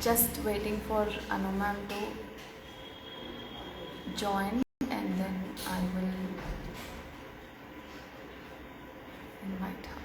Just waiting for Anu ma'am to join, and then I will invite her.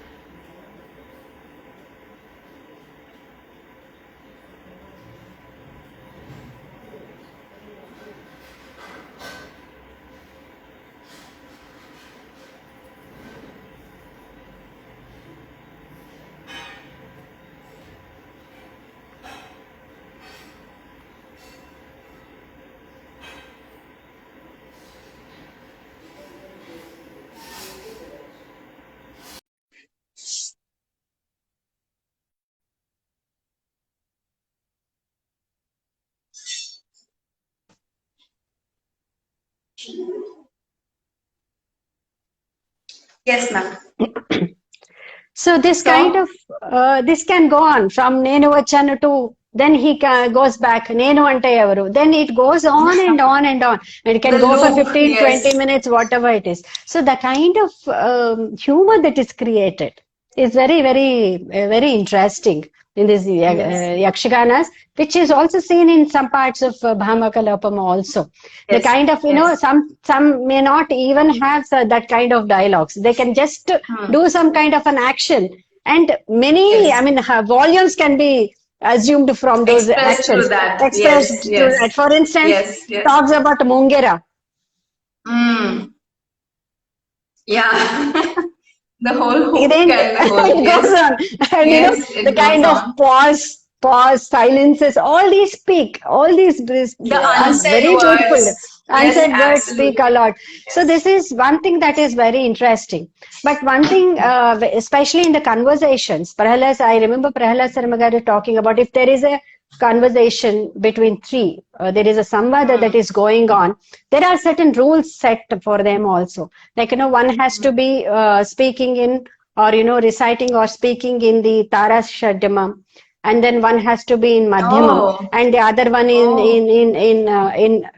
Yes, ma'am. So this kind of this can go on from Nenu Vachanu to then he goes back Nenu ante evaru. Then it goes on and on and on. And it can The go for loop, 15, yes. 20 minutes, whatever it is. So the kind of humor that is created is very, very interesting in these yakshaganas, which is also seen in some parts of Bhamakalapam also. The Yes, kind of, you know, some may not even have that kind of dialogues. They can just do some kind of an action, and many, Yes. I mean, volumes can be assumed from those Expressed through actions, that. expressed Yes, to that. yes. For instance, Yes, yes. talks about Mungera. Yeah. The whole hook Then and the whole, it yes. goes on, and you know, Yes, the it goes kind of on. pause, silences, all these speak, all these The are unsaid very truthful. words. Yes, Unsaid words speak a absolutely. lot. So Yes. this is one thing that is very interesting. But one thing, especially in the conversations, Prahalas, I remember Prahalas Sarmagaru talking about if there is a conversation between three, there is a samvada that is going on, there are certain rules set for them also. Like, you know, one has to be speaking in, or, you know, reciting or speaking in the Tara Shadamam, and then one has to be in Madhyamam, Oh, and the other one oh. in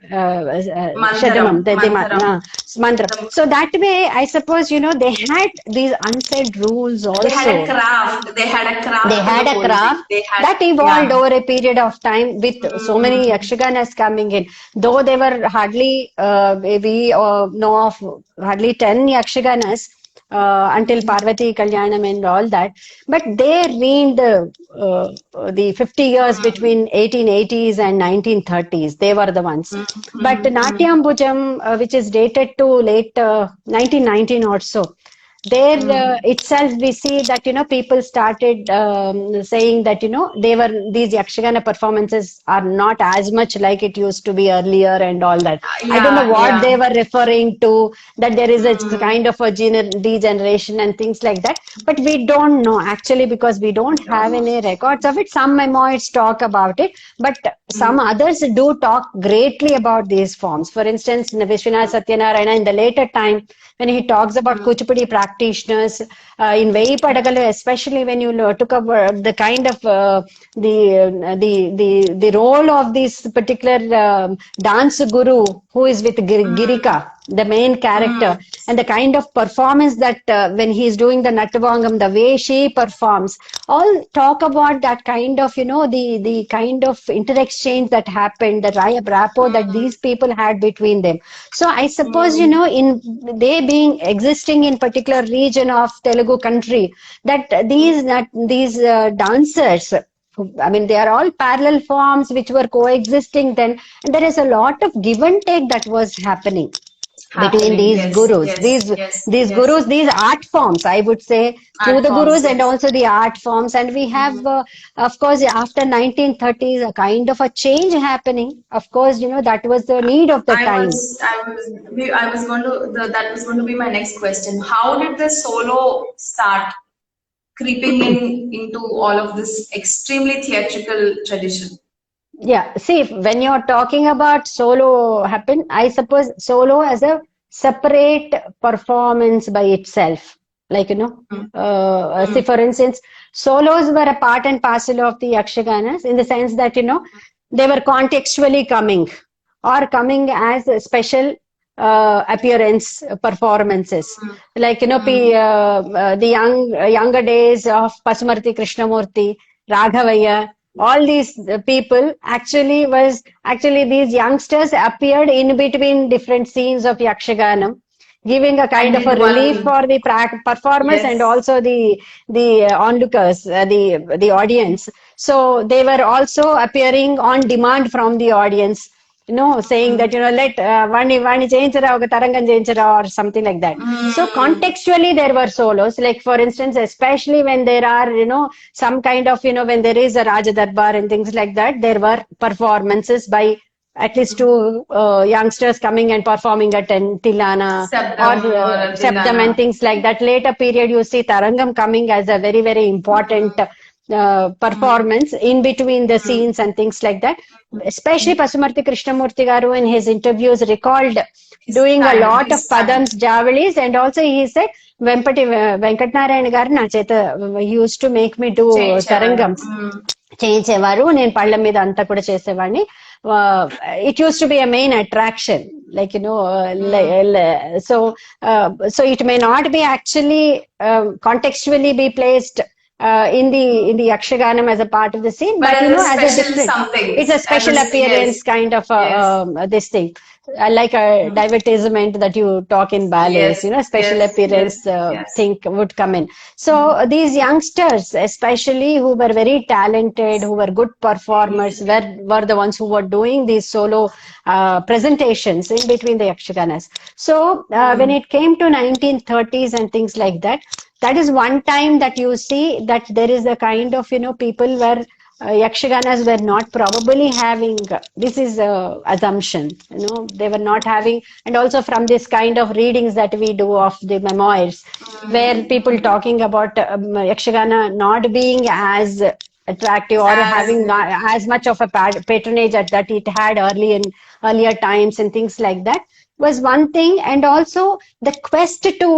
Mantaram, Shadamam, the mantaram. mantra. The, So that way, I suppose, you know, they had these unsaid rules they had a also. craft. They had a They craft to the had a whole thing. craft They had, that evolved yeah. over a period of time with so many yakshaganas coming in. Though they were hardly, we know of hardly 10 yakshaganas until Parvati Kalyanam and all that. But they reigned the 50 years between 1880s and 1930s. They were the ones. But Natyam Bhujam, which is dated to late 1919 or so, there itself we see that, you know, people started saying that, you know, they were, these yakshagana performances are not as much like it used to be earlier and all that. I don't know Yeah, what yeah. they were referring to, that there is a kind of a degeneration and things like that, but we don't know actually, because we don't I don't have know. any records of it. Some memoirs talk about it, but some others do talk greatly about these forms. For instance, Vishwanath Satyanarayana in the later time, when he talks about Kuchipudi practitioners in Veyi Padagalu, especially when you took up the kind of the role of this particular dance guru who is with Girika, the main character, and the kind of performance that when he's doing the Nattavangam, the way she performs, all talk about that kind of, you know, the kind of inter-exchange that happened, the rapport that these people had between them. So I suppose, you know, in they being existing in particular region of Telugu country, that these dancers, I mean, they are all parallel forms which were coexisting then, and there is a lot of give and take that was happening between Happening. these Yes, gurus, yes, yes, these yes. gurus, these art forms, I would say, through Art the forms, gurus and yes. also the art forms. And we have, of course, after 1930s, a kind of a change happening. Of course, you know, that was the need of the time. I was going to, that was going to be my next question. How did the solo start creeping into all of this extremely theatrical tradition? Yeah, see, when you're talking about solo happen, I suppose solo as a separate performance by itself. Like, you know, say for instance, solos were a part and parcel of the Yakshaganas in the sense that, you know, they were contextually coming or coming as a special appearance performances. Like, you know, the younger days of Pasumarti Krishnamurti, Raghavaya, all these people actually these youngsters appeared in between different scenes of Yakshaganam, giving a kind And of a did one relief thing. for the performers and Yes. also the onlookers, the audience. So they were also appearing on demand from the audience, saying that, let vani cheyinchara oka tarangam cheyinchara or something like that. So Mm. contextually there were solos, like for instance, especially when there are, some kind of, when there is a Raja Darbar and things like that, there were performances by at least two youngsters coming and performing at Tilana or Sabdam or Sabdam and Tilana. things like that. Later period, you see Tarangam coming as a very, very important performance in between the scenes and things like that. Especially Pasumarthi Krishnamurti Garu in his interviews recalled His doing a time, lot of his time. padams, javalis, and also he said Venkatnarayan garu na cheta he used to make me do Cheyichevaru. tarangams. చేయించేవారు నేను పళ్ళ మీద అంతా కూడా చేసేవాడిని it use to be a main attraction like so it may not be actually contextually be placed in the Yakshaganam as a part of the scene, But but as a as a special different, something. it's a special appearance Yes. kind of Yes. this thing. Like a divertisement that you talk in ballets, Yes. special Yes. appearance Yes. thing would come in. So these youngsters, especially who were very talented, who were good performers, were the ones who were doing these solo presentations in between the Yakshaganas. So when it came to 1930s and things like that, that is one time that you see that there is a kind of, people were Yakshaganas were not probably having, this is assumption, they were not having, and also from this kind of readings that we do of the memoirs, where people talking about Yakshagana not being as attractive or As having not as much of a patronage that it had earlier times and things like that was one thing, and also the quest to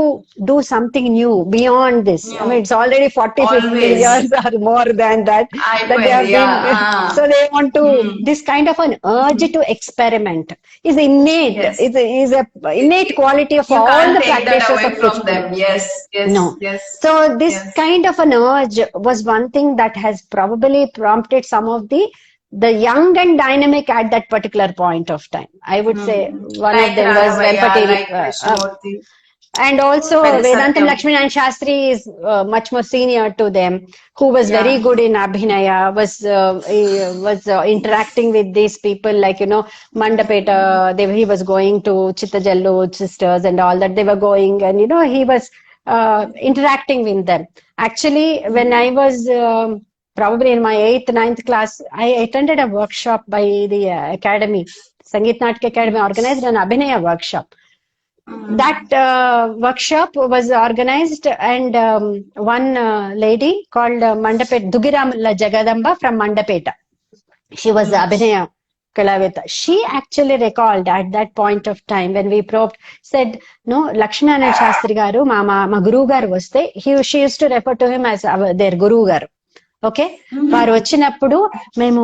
do something new beyond this. I mean, new. it's already 40, 50 Always. years or more than that I that they have been, yeah. so they want to, this kind of an urge to experiment is innate, Yes. is a innate quality of You all can't the take that practitioners away of from Kuchipudi. them. Yes. Yes. No. Yes. So this Yes. kind of an urge was one thing that has probably prompted some of the young and dynamic at that particular point of time. I would say one Like of them was Raghavaya, Venpati, like Krishnamurti. and also Vedantam Satyam. Lakshman Shastri is much more senior to them, who was Yeah. very good in Abhinaya, was interacting with these people like, Mandapeta, he was going to Chittajallu sisters and all that, they were going, and, he was interacting with them. Actually, when I was probably in my 8th, 9th class, I attended a workshop by the Academy, Sangeet Natak Academy organized an Abhinaya workshop. That workshop was organized, and one lady called Dugiramalla Jagadamba from Mandapeta. She was the Abhinaya Kalavita. She actually recalled at that point of time when we probed, said, no, Lakshmana Shastri garu, ma Guru garu vaste, she used to refer to him as their Guru garu. Okay వారు వచ్చినప్పుడు మేము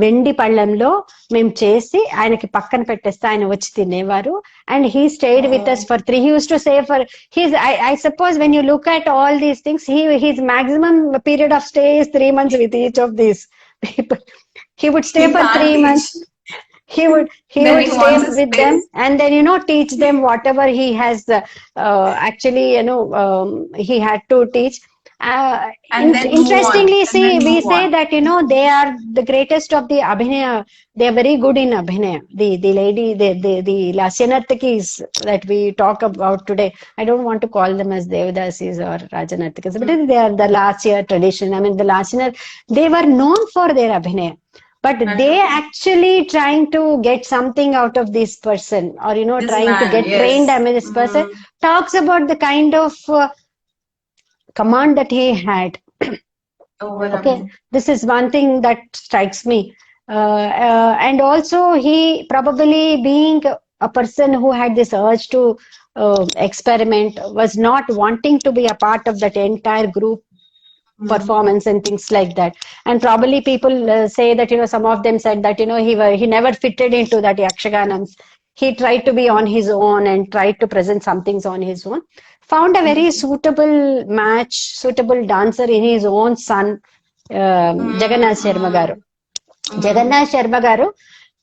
వెండి పళ్ళెంలో మేము చేసి ఆయనకి పక్కన పెట్టేస్తే ఆయన వచ్చి తినేవారు, and he stayed with us for 3. He used to say for his I suppose when you look at all these things, his maximum period of stay is 3 months with each of these people. He would stay for 3 months. He would stay with them and then teach them whatever he has actually he had to teach. And then Interestingly, see, we say on. that they are the greatest of the Abhinaya. They are very good in Abhinaya. The lady, the Lasyanartakis that we talk about today, I don't want to call them as Devadasis or Rajanartakas, but they are the Lasya tradition. I mean, the Lasyanar, they were known for their Abhinaya. But they actually trying to get something out of this person, or This trying to man, get yes. trained. I mean, this person talks about the kind of command that he had. Okay, this is one thing that strikes me. And also he probably being a person who had this urge to experiment, was not wanting to be a part of that entire group performance and things like that. And probably people say that some of them said that he never fitted into that Yakshaganams. He tried to be on his own and tried to present some things on his own. Found a very suitable match, suitable dancer in his own son, Jagannath Sharma garu. Jagannath Sharma garu,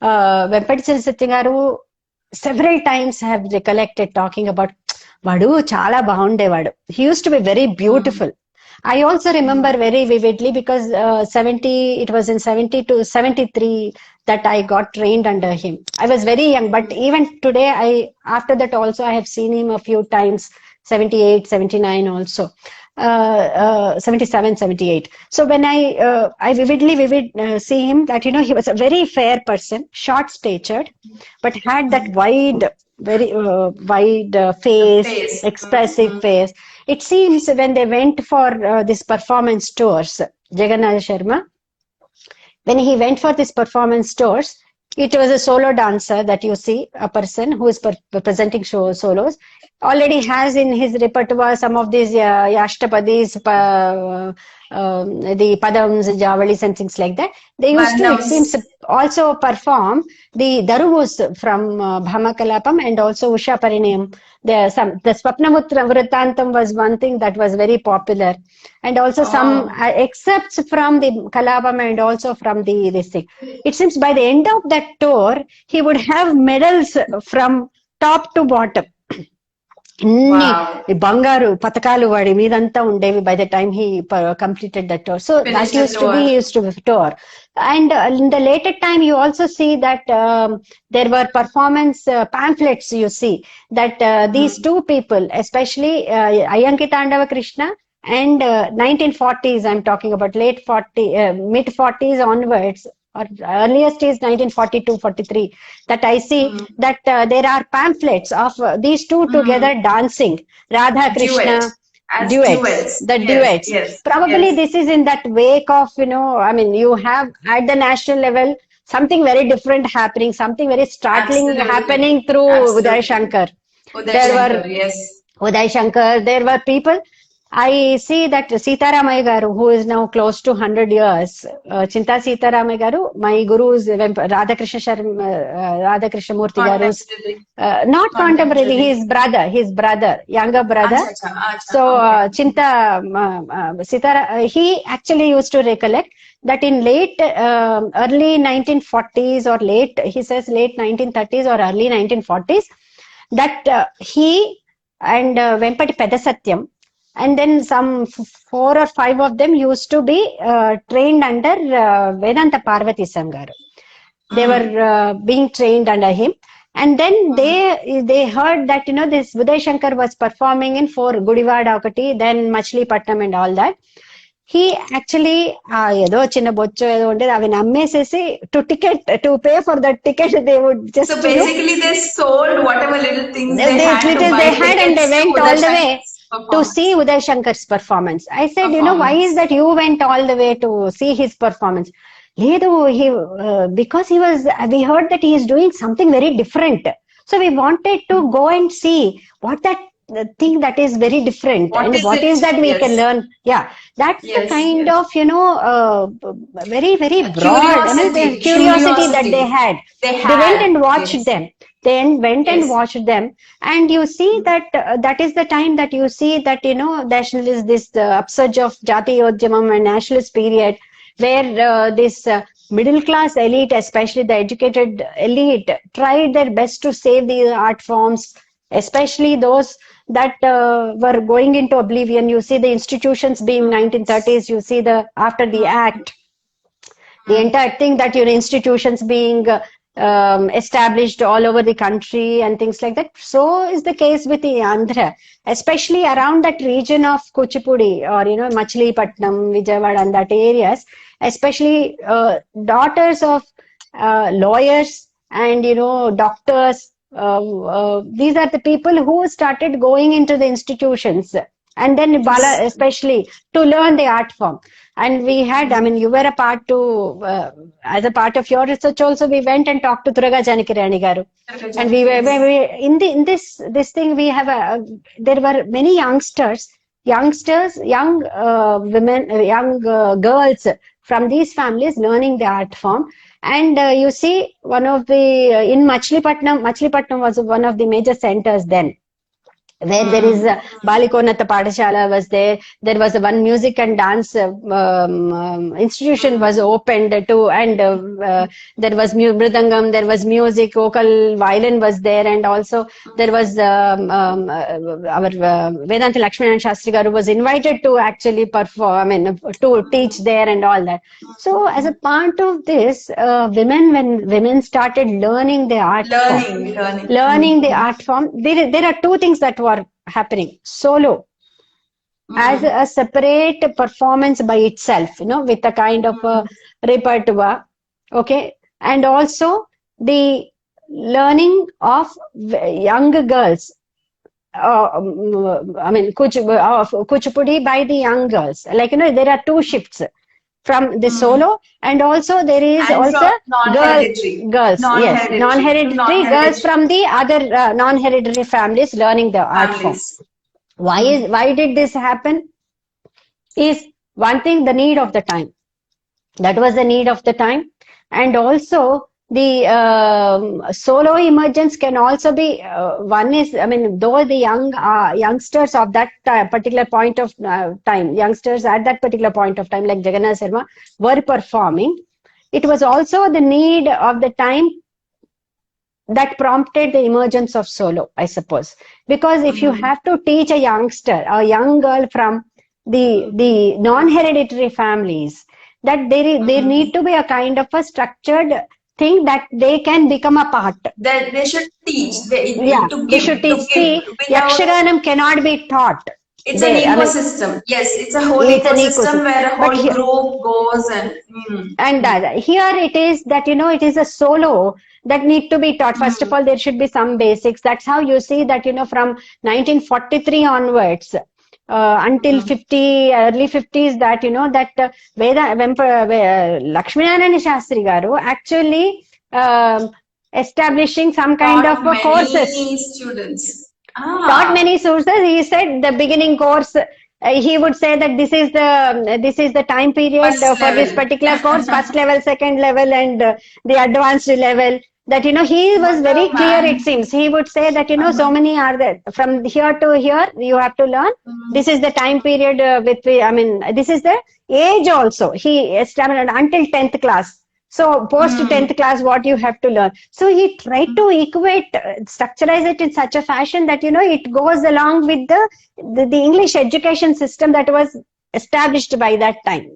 Vempatisari Satya garu several times have recollected talking about Vadu chala bahundevadu. He used to be very beautiful. I also remember very vividly because it was in 70 to 73 that I got trained under him. I was very young, but even today, after that also I have seen him a few times, 78, 79 also. 77, 78. So when I vividly see him that, he was a very fair person, short statured, but had that very wide face, expressive face. It seems when they went for this performance tours, Jagannath Sharma, when he went for this performance tours, it was a solo dancer that you see, a person who is presenting solos, already has in his repertoire some of these Yashtapadis, the Padams, Javalis and things like that. They used to, it seems, also perform the Daruvus from Bhamakalapam and also Usha Parinayam. The Swapnamutra Vritantam was one thing that was very popular. And also some excerpts from the Kalapam and also from this thing. It seems by the end of that tour, he would have medals from top to bottom. Bangaru patakalu vadi meedanta undevi by the time he completed the tour. So that used to be tour. And in the later time, you also see that there were performance pamphlets. You see that these two people, especially Ayanki Tandava Krishna and 1940s, I'm talking about mid 40s onwards, or earliest is 1942-43, that I see that there are pamphlets of these two together dancing, Radha Krishna duets. Yes, probably this is in that wake of, you have at the national level something very different happening, something very startling happening through Uday Shankar. Uday Shankar, there were people. I see that Sitaramaya garu, who is now close to 100 years, Chinta Sitaramaya garu, my guru is Radhakrishna Murthy garu, not contemporary, his brother, younger brother. So Chinta Sitara, he actually used to recollect that in early 1940s or late 1930s or early 1940s, that he and Vempati Pedasatyam, and then some 4 or 5 of them used to be trained under Vedanta Parvati Sangaru. They were being trained under him. And then they heard that, this Uday Shankar was performing in for Gudivada Okati, then Machilipatnam and all that. He actually, to pay for the ticket, they would just. So basically, they sold whatever little things they had and they went all the way to see Uday Shankar's performance. I said, why is that you went all the way to see his performance? Because we heard that he is doing something very different. So we wanted to go and see what that thing that is very different what is that we can learn. Yeah, that's the kind of, very, very broad curiosity that they had. They went and watched them. Then went and watched them, and you see that that is the time that you see that nationalist, this upsurge of Jati Yodhyamam and nationalist period, where this middle class elite, especially the educated elite, tried their best to save the art forms, especially those that were going into oblivion. You see the institutions being 1930s. You see after the act, the entire thing that institutions being established all over the country and things like that. So is the case with the Andhra, especially around that region of Kuchipudi or Machilipatnam, Vijayawada and that areas, especially daughters of lawyers and doctors. These are the people who started going into the institutions, and then Bala especially to learn the art form. And we had, you were a part as a part of your research also, we went and talked to Turaga Janakirani Garu. And we were in this thing, we have there were many youngsters, young women, young girls from these families learning the art form. And you see one of the, in Machilipatnam was one of the major centers then. where there is Balikonatha Padashala was there. There was one music and dance institution was opened to, and there was mridangam, there was music, vocal violin was there, and also there was our Vedanta Lakshmana Shastri Garu was invited to actually perform, I mean, to teach there and all that. So as a part of this, when women started learning the art learning the art form, there are two things that were happening. Solo as a separate performance by itself, with a kind of a repertoire, okay, and also the learning of young girls, Kuchipudi by the young girls. Like, there are two shifts from the solo, and also there is also girls, yes, non-hereditary girls from the other non-hereditary families learning the art form. Why did this happen? Is one thing, the need of the time. That was the need of the time, and also the solo emergence can also be one is, I mean, though the youngsters of that particular point of time, youngsters at that particular point of time, like Jagannath Sharma, were performing, it was also the need of the time that prompted the emergence of solo, I suppose. Because if you have to teach a youngster, a young girl from the non-hereditary families, that there need to be a kind of a structured thing that they can become a part. That they should teach. They should teach. See, Yakshaganam cannot be taught. It's an ecosystem. Yes, it's a whole ecosystem where a whole group goes and here it is that, it is a solo that need to be taught. First of all, there should be some basics. That's how you see that, from 1943 onwards, until early 50s, that that Lakshminarayana Shastri Garu actually establishing some kind of courses. Taught many sources. He said the beginning course, he would say that this is the time period for this particular course, first level, second level, and the advanced level. That, he was very clear, it seems. He would say that, so many are there. From here to here, you have to learn. This is the time period this is the age also. He established until 10th class. So, post 10th class, what you have to learn. So, he tried to equate, structurize it in such a fashion that, it goes along with the English education system that was established by that time.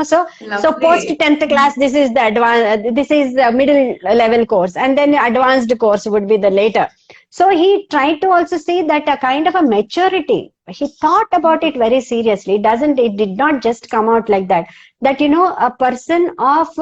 So post 10th class, this is the advanced, this is the middle level course, and then advanced course would be the later. So he tried to also see that a kind of a maturity. He thought about it very seriously. It did not just come out like that. That, a person of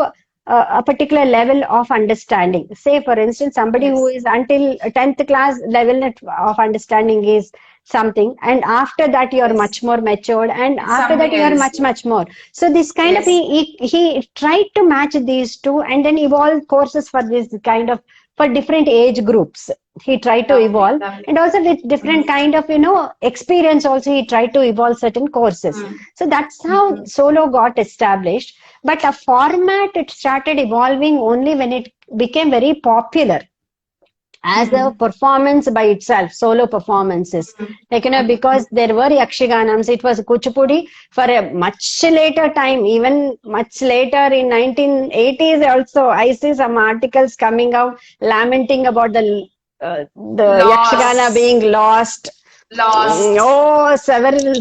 a particular level of understanding. Say, for instance, somebody who is until 10th class level of understanding is something, and after that you are much more matured, and after that you are much more. So this kind of, he tried to match these two, and then evolve courses for this kind of, for different age groups. He tried to evolve, and also with different kind of, experience also, he tried to evolve certain courses. So that's how solo got established. But a format, it started evolving only when it became very popular as a performance by itself, solo performances. Like, because there were Yakshiganams, it was Kuchipudi for a much later time, even much later in 1980s also. I see some articles coming out lamenting about the Yakshigana being lost. Oh, several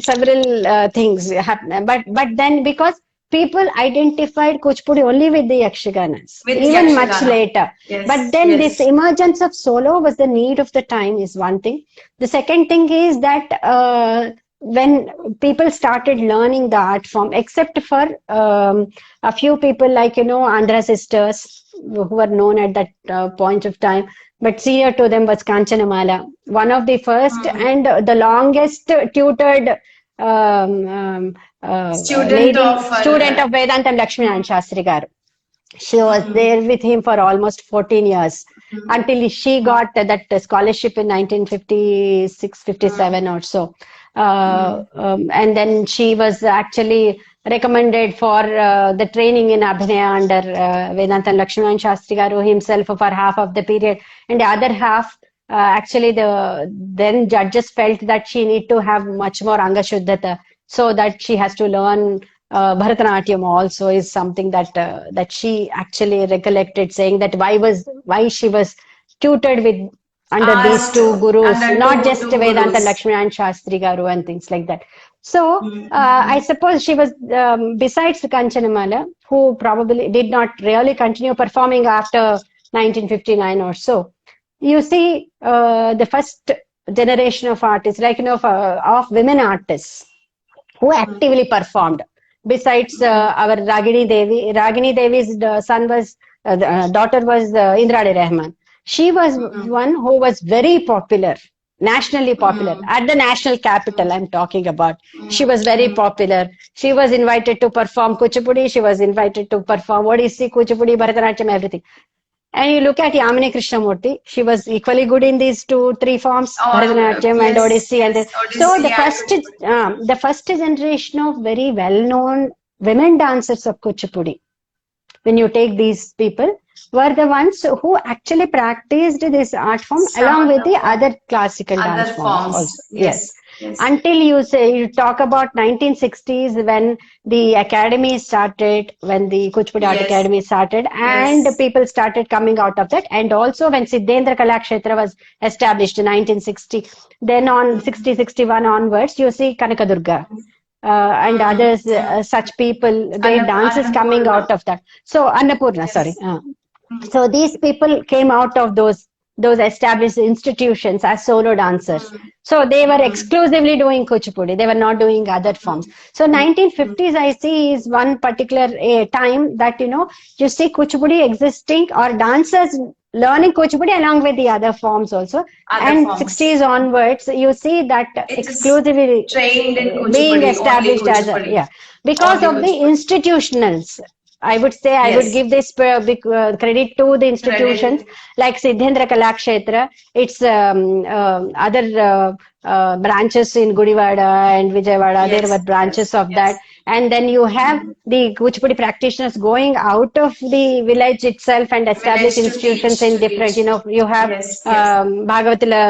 things happen. But then, because people identified Kuchipudi only with the Yakshaganas, even much later. But then this emergence of solo was the need of the time is one thing. The second thing is that when people started learning the art form, except for a few people like, Andhra sisters, who were known at that point of time, but senior to them was Kanchanamala, one of the first and the longest tutored student of Vedanta Lakshminarayana Shastri Garu. She was there with him for almost 14 years until she got that scholarship in 1956-57 or so. And then she was actually recommended for the training in Abhinaya under Vedanta Lakshminarayana Shastri Garu himself for half of the period, and the other half actually the then judges felt that she need to have much more Anga Shuddhata, so that she has to learn Bharatanatyam also is something that that she actually recollected, saying that why she was tutored with under these Asked two gurus, under not just two Vedanta gurus. Lakshminarayan Shastri Garu and things like that. So Mm-hmm. I suppose she was, besides Kanchanamala, who probably did not really continue performing after 1959 or so. You see, the first generation of artists, like, of women artists who actively performed. Besides our Ragini Devi's daughter was Indradi Rahman. She was one who was very popular, nationally popular, at the national capital I'm talking about. She was very popular. She was invited to perform Kuchipudi, she was invited to perform Odissi, Kuchipudi, Bharatanatyam, everything. And you look at Yamini Krishnamurti, she was equally good in these 2-3 forms, Bharatanatyam and Odissi. Yes, So Odissi and the first generation of very well-known women dancers of Kuchipudi, when you take these people, were the ones who actually practiced this art form along with the other classical dance forms also. Yes. Until you talk about 1960s, when the academy started, when the Kuchipudi Art Academy started, and people started coming out of that, and also when Siddhendra Kalakshetra was established in 1960, then on 60-61 onwards, you see Kanakadurga. And others, such people, great dancers coming out of that. So Annapurna, sorry. So these people came out of those established institutions as solo dancers. So they were exclusively doing Kuchipudi. They were not doing other forms. So 1950s, I see, is one particular time that, you see Kuchipudi existing, or dancers learning Kuchipudi along with the other forms also. And 60s onwards, you see that exclusively trained in Kuchipudi, being established as because of the institutionals. I would say, I would give this credit to the institutions like Siddhendra Kalakshetra. It's other branches in Gudivada and Vijayawada. There were branches of that. And then you have the Kuchipudi practitioners going out of the village itself and establish institutions in different, you have Bhagavatila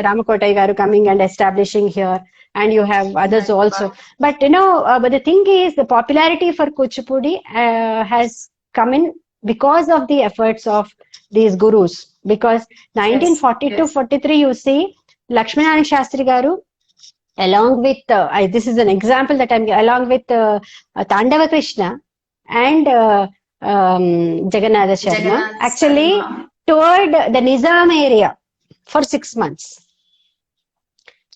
Ramakotai Garu coming and establishing here. And you have others also. But, but the thing is, the popularity for Kuchipudi has come in because of the efforts of these gurus. Because 1942-43, you see, Lakshminarayan Shastri Garu, along with, this is an example that I'm, along with Tandava Krishna and Jagannatha Sharma, actually toured the Nizam area for 6 months.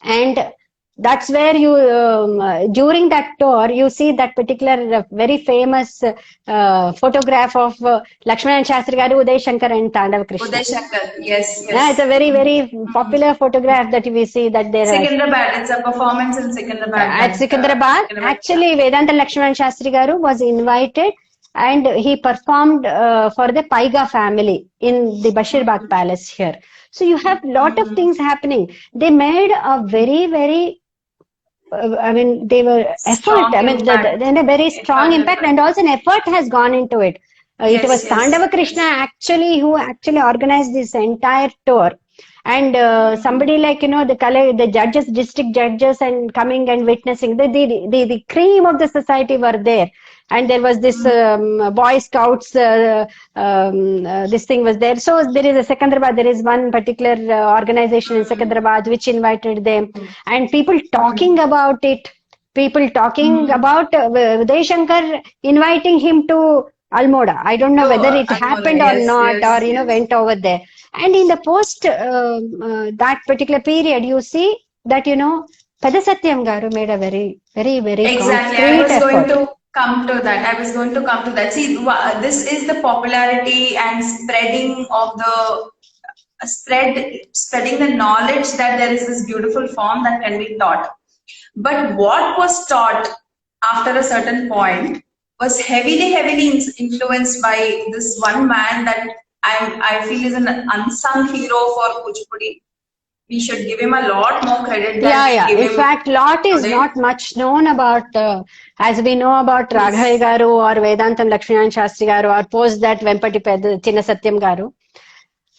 And that's where you, during that tour, you see that particular very famous photograph of Lakshminarayan Shastri Garu, Uday Shankar and Tandava Krishna. Uday Shankar, yes. Yeah, it's a very, very popular photograph that we see that there are. Secunderabad, it's a performance in Secunderabad. At Secunderabad, actually Vedanta Lakshminarayan Shastri Garu was invited and he performed for the Paiga family in the Bashirbagh Palace here. So you have a lot of things happening. They made a very, very they were effort. Then a very strong impact, and also an effort has gone into it. It was Tandava Krishna actually who actually organized this entire tour, and somebody like the judges, district judges, and coming and witnessing the cream of the society were there. And there was this Boy Scouts, this thing was there. So there is a Secunderabad, there is one particular organization in Secunderabad which invited them. And people talking about it, people talking about Uday Shankar inviting him to Almoda. I don't know whether it happened or not, or went over there. And in the post that particular period, you see that Padasatyam Garu made a very, very, very concrete effort. I was going to come to that. See, this is the popularity and spreading of the spreading the knowledge that there is this beautiful form that can be taught. But what was taught after a certain point was heavily influenced by this one man that I feel is an unsung hero for Kuchipudi. We should give him a lot more credit. In fact, lot is not much known about, as we know about Raghavi Garu or Vedantam Lakshminarayan Shastri Garu, or post that Vempati Chinna Satyam Garu.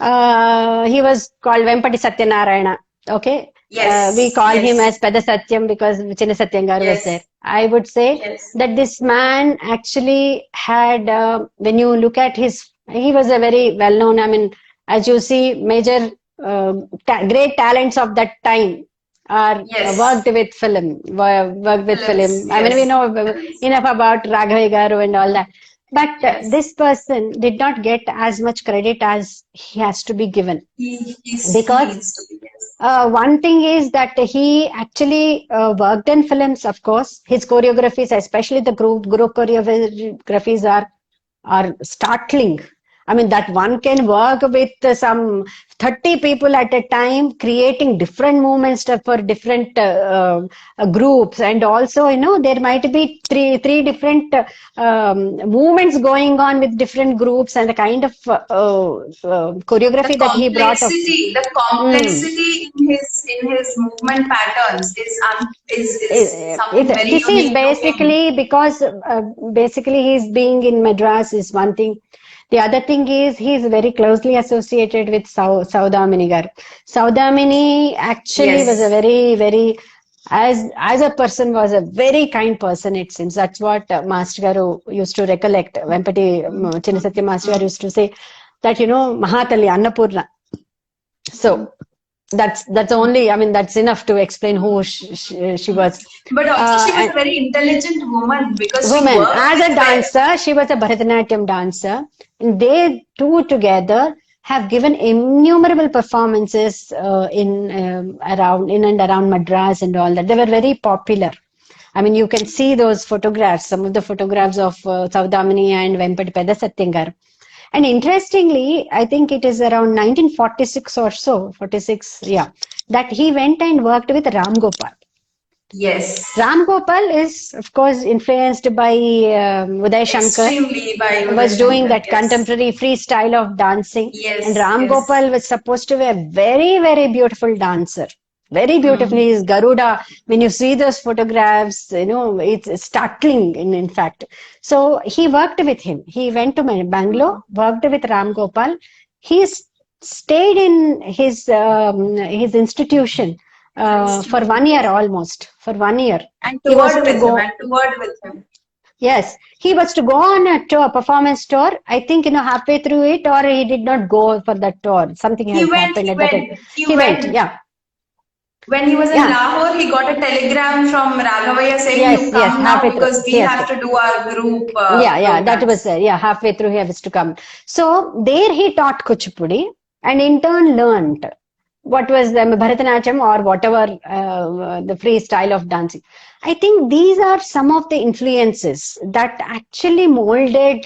He was called Vempati Satyanarayana. Okay. We Yes, call him yes, as Pada Satyam because Chinna Satyangar was there. yes, I would say yes. that this man actually had, when you look at he was a very well known, I mean, as you see, major great talents of that time are Yes, worked with films, film. I mean, we yes. know Films. enough about Raghavi Garu and all that. But Yes. this person did not get as much credit as he has to be given He because needs to be, yes. one thing is that he actually worked in films, of course. His choreographies, especially the group choreographies, are startling. I mean, that one can work with some 30 people at a time, creating different movements for different groups. And also, there might be three different movements going on with different groups and the kind of choreography that he brought up. The Mm. complexity in his movement patterns is something very This is unique to him. basically because basically he's being in Madras is one thing. The other thing is he's very closely associated with Saudamini Garu. Saudamini actually was a Yes. very, very, as a person was a very kind person, it seems. That's what Master Garu used to recollect. Vempati Chinnasatya Master Garu used to say that, Mahatali Annapurna. So that's only, I mean, that's enough to explain who she was. But also she was And a very intelligent woman because she woman, worked as with a dancer, she was a Bharatanatyam dancer. And they two together have given innumerable performances in and around Madras and all that. They were very popular. I mean, you can see those photographs, some of the photographs of Saudamini and Vempati Peda Satyangar. And interestingly, I think it is around 1946 or so, 46, yeah, that he went and worked with Ram Gopal. yes, Ram Gopal is, of course, influenced by Uday Shankar, extremely by Uday was doing Shankar. that Yes, contemporary freestyle of dancing. And yes, Ram yes. Gopal was supposed to be a very, very beautiful dancer. Very beautiful. Mm. His Garuda, when you see those photographs, it's startling in fact. So he worked with him. He went to Bangalore, worked with Ram Gopal. He stayed in his institution for 1 year almost. For 1 year. And He was toured to with him, go. and toured with him. Yes, he was to go on a tour, performance tour. I think, halfway through it, or he did not go for that tour. Something He has went, happened he at that time. went, he He went, went. yeah, When he was in yeah, Lahore, he got a telegram from Raghavaya saying, "You yes, come now halfway through. because we Yes, have to do our group yeah, that was programs." there. Yeah, halfway through he was to come. So there he taught Kuchipudi and in turn learned what was the Bharatanatyam or whatever the freestyle of dancing. I think these are some of the influences that actually molded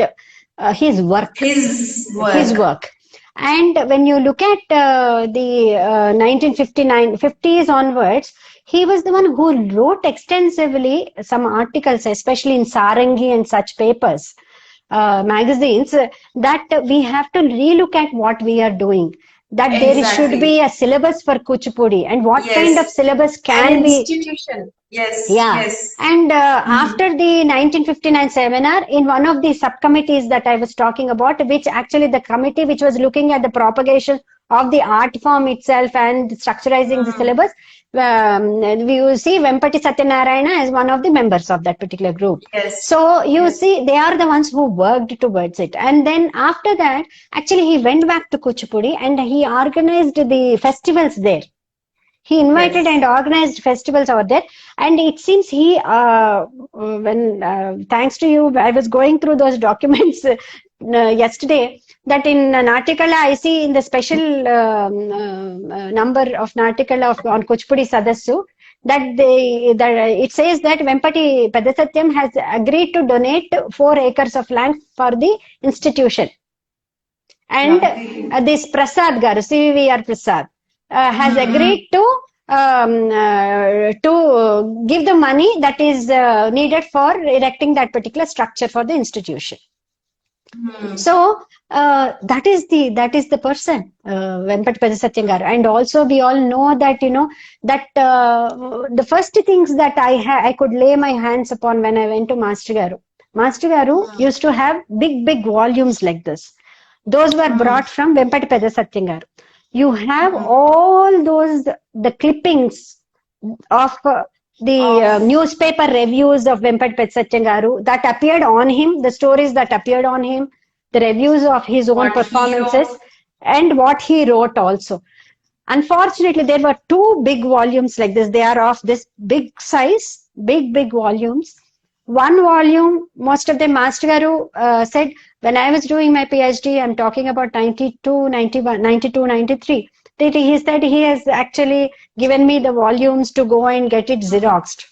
his work. His His work. work. And when you look at the 1959, 50s onwards, he was the one who wrote extensively some articles, especially in Sarangi and such papers, magazines, that we have to relook at what we are doing. That there should be Exactly. a syllabus for Kuchipudi and what kind of Yes. syllabus An can be. institution. Yes, Yeah. yes. And Mm. after the 1959 seminar, in one of the subcommittees that I was talking about, which actually the committee which was looking at the propagation of the art form itself and structurizing the Mm. syllabus, we will see Vempati Satyanarayana as one of the members of that particular group. Yes, So you yes. see, they are the ones who worked towards it. And then after that, actually he went back to Kuchipudi and he organized the festivals there. He invited Yes. and organized festivals over there, and it seems he when thanks to you, I was going through those documents yesterday, that in Natikala I see in the special number of Natikala on Kuchipudi Sadassu that it says that Vempati Padasatyam has agreed to donate 4 acres of land for the institution. And Lovely. this Prasad Garu, CVR Prasad, has Mm-hmm. agreed to give the money that is needed for erecting that particular structure for the institution. Mm. So that is the person, Vempat Padasatyangar. And also we all know that that the first things that I could lay my hands upon when I went to Master Garu. Master Garu used to have big volumes like this. Those were brought from Vempati Peda Satyam garu. You have all those, the clippings of the newspaper reviews of Vempati Peda Satyam garu that appeared on him, the stories that appeared on him, the reviews of his own What he performances, wrote. and what he wrote also. Unfortunately, there were two big volumes like this. They are of this big size, big volumes. One volume, most of them, Master Garu said, when I was doing my PhD, I'm talking about 92, 91, 92, 93, that he said he has actually given me the volumes to go and get it Xeroxed.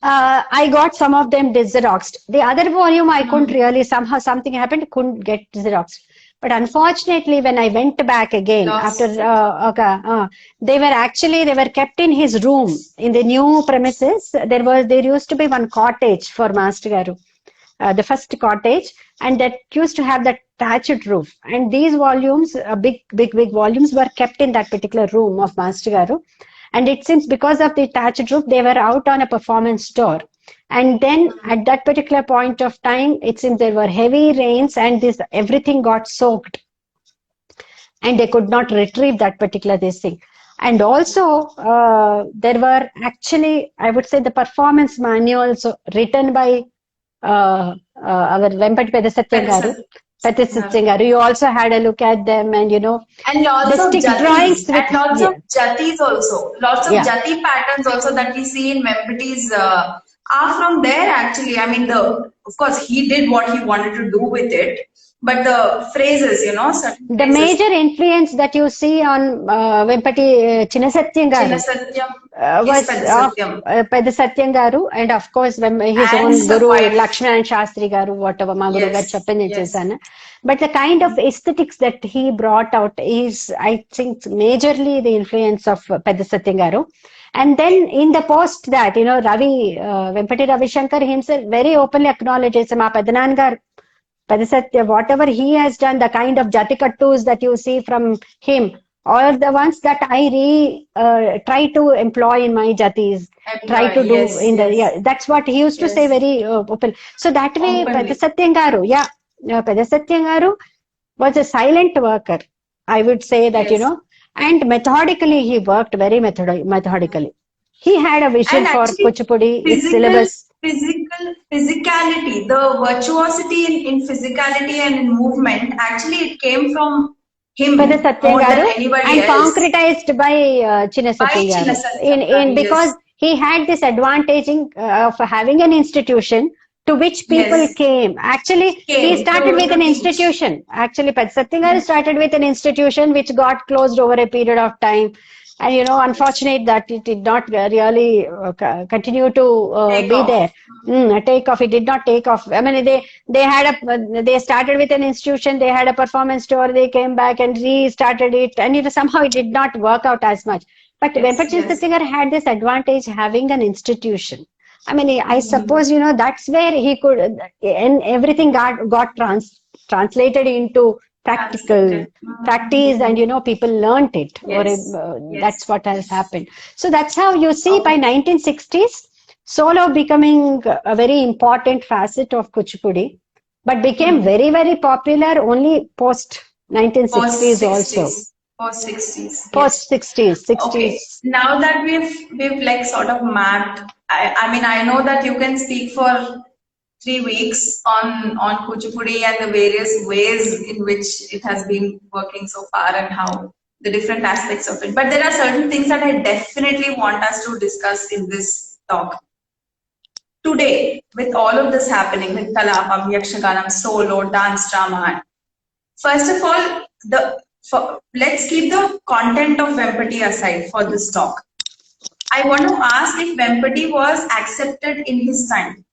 I got some of them Xeroxed. The other volume I couldn't really, somehow something happened, couldn't get Xeroxed. But unfortunately, when I went back again after, they were kept in his room in the new premises. There used to be one cottage for Master Garu, the first cottage, and that used to have that thatched roof. And these volumes, big volumes, were kept in that particular room of Master Garu. And it seems because of the thatched roof, they were out on a performance tour. And then at that particular point of time, it seems there were heavy rains and everything got soaked. And they could not retrieve that particular thing. And also, there were actually, I would say, the performance manuals written by our Vempati Peda Satyam garu. Peda Satyam garu. You also had a look at them, and and lots the of stick jatis, drawings with, and lots of jatis also. Lots of Yeah. jati patterns also that we see in Vempati's are from there actually. I mean, of course, he did what he wanted to do with it, but the phrases, certain the phrases. major influence that you see on Vempati Chinna Satyam garu Chinna Satyam was is Peda Satyam. of Peda Satyam garu, and of course when his And own Guru wife. Lakshman Shastri garu, whatever ma Guru garu cheppandi chesana. But the kind of aesthetics that he brought out is, I think, majorly the influence of Peda Satyam garu. And then in the post that, Ravi, Vempati Ravi Shankar himself very openly acknowledges ma Pedanan garu, Peda Satyam, whatever he has done, the kind of jatikattus that you see from him, are the ones that I try to employ in my jatis, try to do in the, that's what he used to say very open. So that way, Peda Satyam garu, Peda Satyam garu was a silent worker. I would say that, and methodically, he worked very methodically. He had a vision And for actually, Kuchipudi, its syllabus. physicality, the virtuosity in physicality and in movement, actually it came from him Peda Satyam more than garu, anybody and else. concretized by Chinna By Satyam Chinna garu. Satyam garu, Because he had this advantage of having an institution to which people came. Actually, he started with an institution. Actually, Peda Satyam garu started with an institution which got closed over a period of time. And unfortunate that it did not really continue to be there. Take off. It did not take off. I mean, they started with an institution. They had a performance tour. They came back and restarted it, and somehow it did not work out as much. But Vempati Satyam had this advantage having an institution. I mean, I suppose that's where he could, and everything got translated into practical practice, and people learnt it, that's what has happened. So that's how you see by 1960s solo becoming a very important facet of Kuchipudi, but became very, very popular only post 1960s also. Post 60s. Post 60s. Okay. Now that we've like sort of mapped, I mean, I know that you can speak for 3 weeks on Kuchipudi and the various ways in which it has been working so far and how the different aspects of it. But there are certain things that I definitely want us to discuss in this talk. Today, with all of this happening, with Kalapam, Yakshaganam, solo, dance, drama, first of all, let's keep the content of Vempati aside for this talk. I want to ask if Vempati was accepted in his time.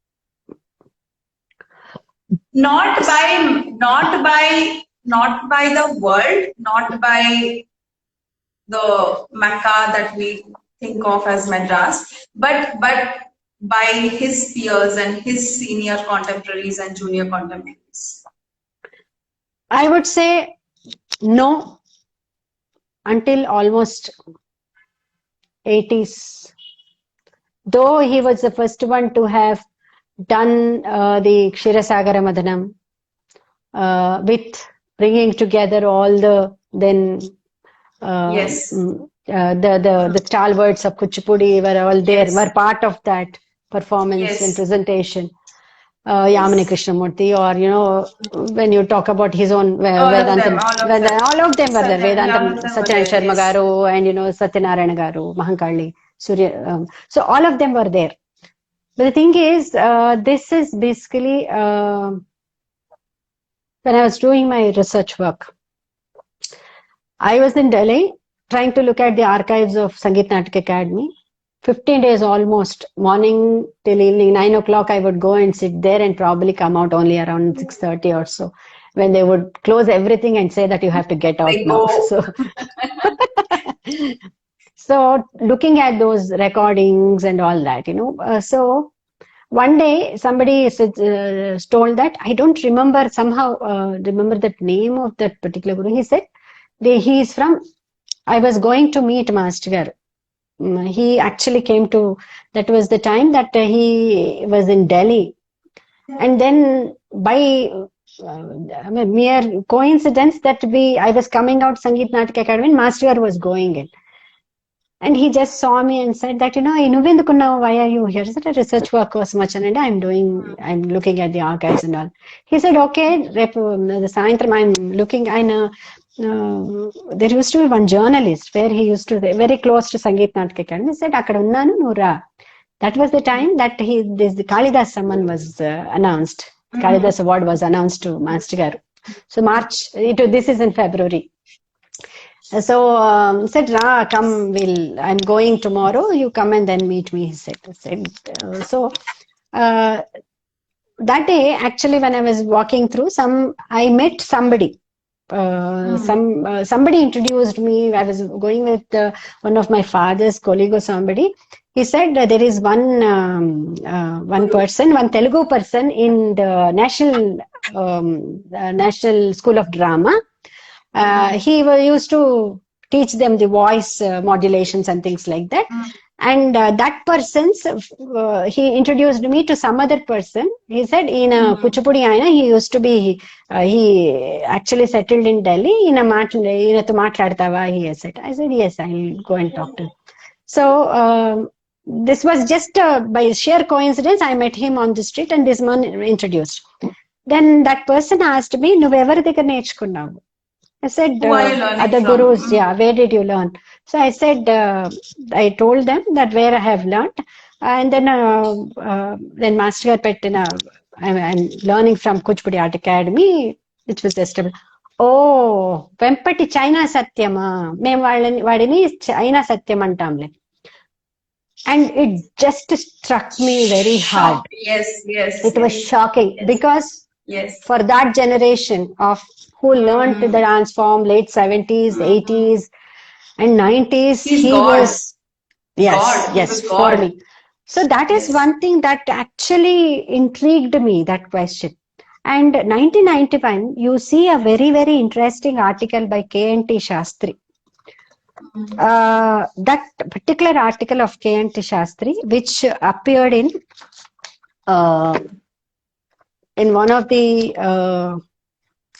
Not by the world, not by the Mecca that we think of as Madras, but by his peers and his senior contemporaries and junior contemporaries. I would say no, until almost 80s. Though he was the first one to have done the Kshirasagara Madanam, with bringing together all the then Yes. the stalwarts of Kuchipudi were all there, Yes. were part of that performance and Yes. presentation. Yamini Yes. Krishnamurti, or when you talk about his own All of them. Vedantam, All of them. all of them were there. Satya, all of Vedantam, them were Satyanarayana there. Sharma Yes. Garu, and Satyanarayana Garu, Mahankali, Surya. So all of them were there. But the thing is, this is basically when I was doing my research work. I was in Delhi trying to look at the archives of Sangeet Natak Academy. 15 days almost, morning till evening, 9 o'clock, I would go and sit there and probably come out only around 6:30 or so, when they would close everything and say that you have to get out They now. go. So looking at those recordings and all that, so one day somebody told that, I don't remember, somehow remember that name of that particular guru. He said, he is from, I was going to meet Master. He actually came to, that was the time that he was in Delhi. And then by mere coincidence that I was coming out Sangeet Natak Academy and Master was going in. And he just saw me and said that, why are you here? I said, research work was much, and I'm looking at the archives and all. He said, okay, the Saintram, I'm looking, I know, there used to be one journalist where he used to, very close to Sangeet Natak Academy. He said, Akkada unnanu, nu ra. That was the time that the Kalidas Samman was announced. Kalidas Award was announced to Master Garu. So this is in February. So said, Ra, come, I'm going tomorrow, you come and then meet me, he said. That day, actually, when I was walking through, I met somebody. Somebody introduced me. I was going with one of my father's colleague or somebody. He said there is one Telugu person in the National School of Drama. He used to teach them the voice modulations and things like that. And that person, he introduced me to some other person. He said, in Kuchipudi Aina, he used to be, he actually settled in Delhi. He said. I said, yes, I'll go and talk to him. So this was just by sheer coincidence. I met him on the street and this man introduced. Then that person asked me, "Nuvevaru దగ్గర నేర్చుకున్నావు?" I said, other gurus, where did you learn? So I said, I told them that where I have learned. And then Master Pettina, I'm learning from Kuchipudi Art Academy, which was established. Oh, Vempati China Satyama. మేము వాడిని China Satyam అంటాంలే. And it just struck me very hard. Yes. It was shocking because for that generation of who learned the dance form late 70s, 80s, and 90s, he was for me. So that is one thing that actually intrigued me, that question. And 1991, you see a very, very interesting article by K.N.T. Shastri. That particular article of K.N.T. Shastri, which appeared in one of the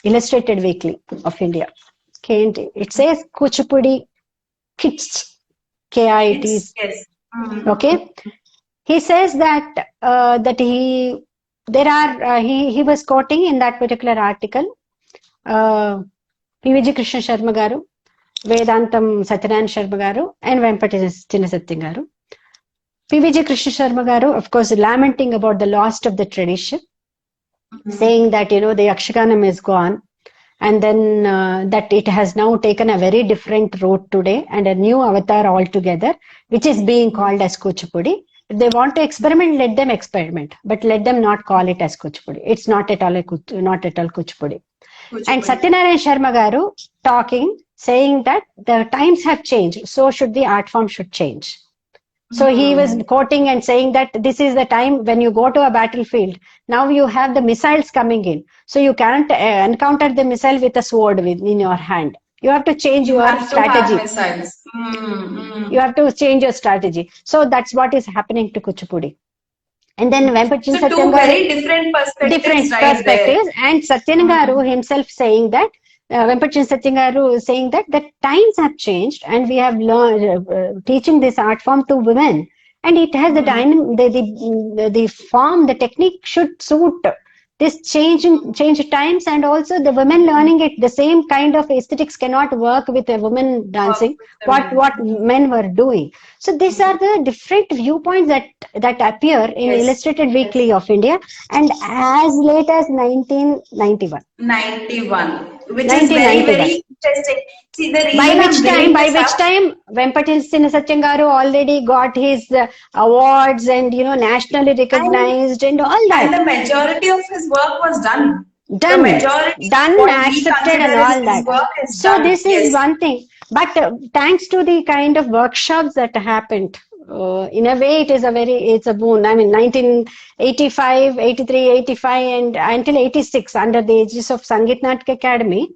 Illustrated Weekly of India. K&T. It says Kuchipudi Kits. K-I-T. Okay. He says that he was quoting in that particular article P.V.G. Krishna Sharma Garu, Vedantam Satyanarayana Sharma Garu, and Vempati Chinnasatya Garu. P.V.G. Krishna Sharma Garu, of course, lamenting about the loss of the tradition. Saying that the Yakshaganam is gone, and then that it has now taken a very different route today and a new avatar altogether, which is being called as Kuchipudi. If they want to experiment, let them experiment, but let them not call it as Kuchipudi. It's not at all Kuchipudi. And Satyanarayana Sharma Garu talking, saying that the times have changed, so should the art form should change. So he was quoting and saying that this is the time when you go to a battlefield. Now you have the missiles coming in. So you can't encounter the missile with a sword in your hand. You have to change your strategy. You have to change your strategy. So that's what is happening to Kuchipudi. And then Vempatin So two Satyam very different perspectives different right there. perspectives, and Satyan Garu himself saying that Vempatin Satyan Garu saying that the times have changed and we have learned teaching this art form to women, and it has the the form, the technique should suit this change times, and also the women learning it. The same kind of aesthetics cannot work with a woman dancing what men were doing. So these are the different viewpoints that appear in Yes. Illustrated Weekly of India, and as late as 1991. 91, which is very, 1991. very interesting. See, the reason I'm bringing By this which up, time Vempatil Satyan Garu already got his awards and nationally recognized and all that. and the majority of his work was done. The Done, majority of what we accepted and consider all his that. work is So done. this is Yes. one thing. But thanks to the kind of workshops that happened, in a way it's a boon. I mean, 1985, 83, 85 and until 86 under the aegis of Sangeet Natak Academy,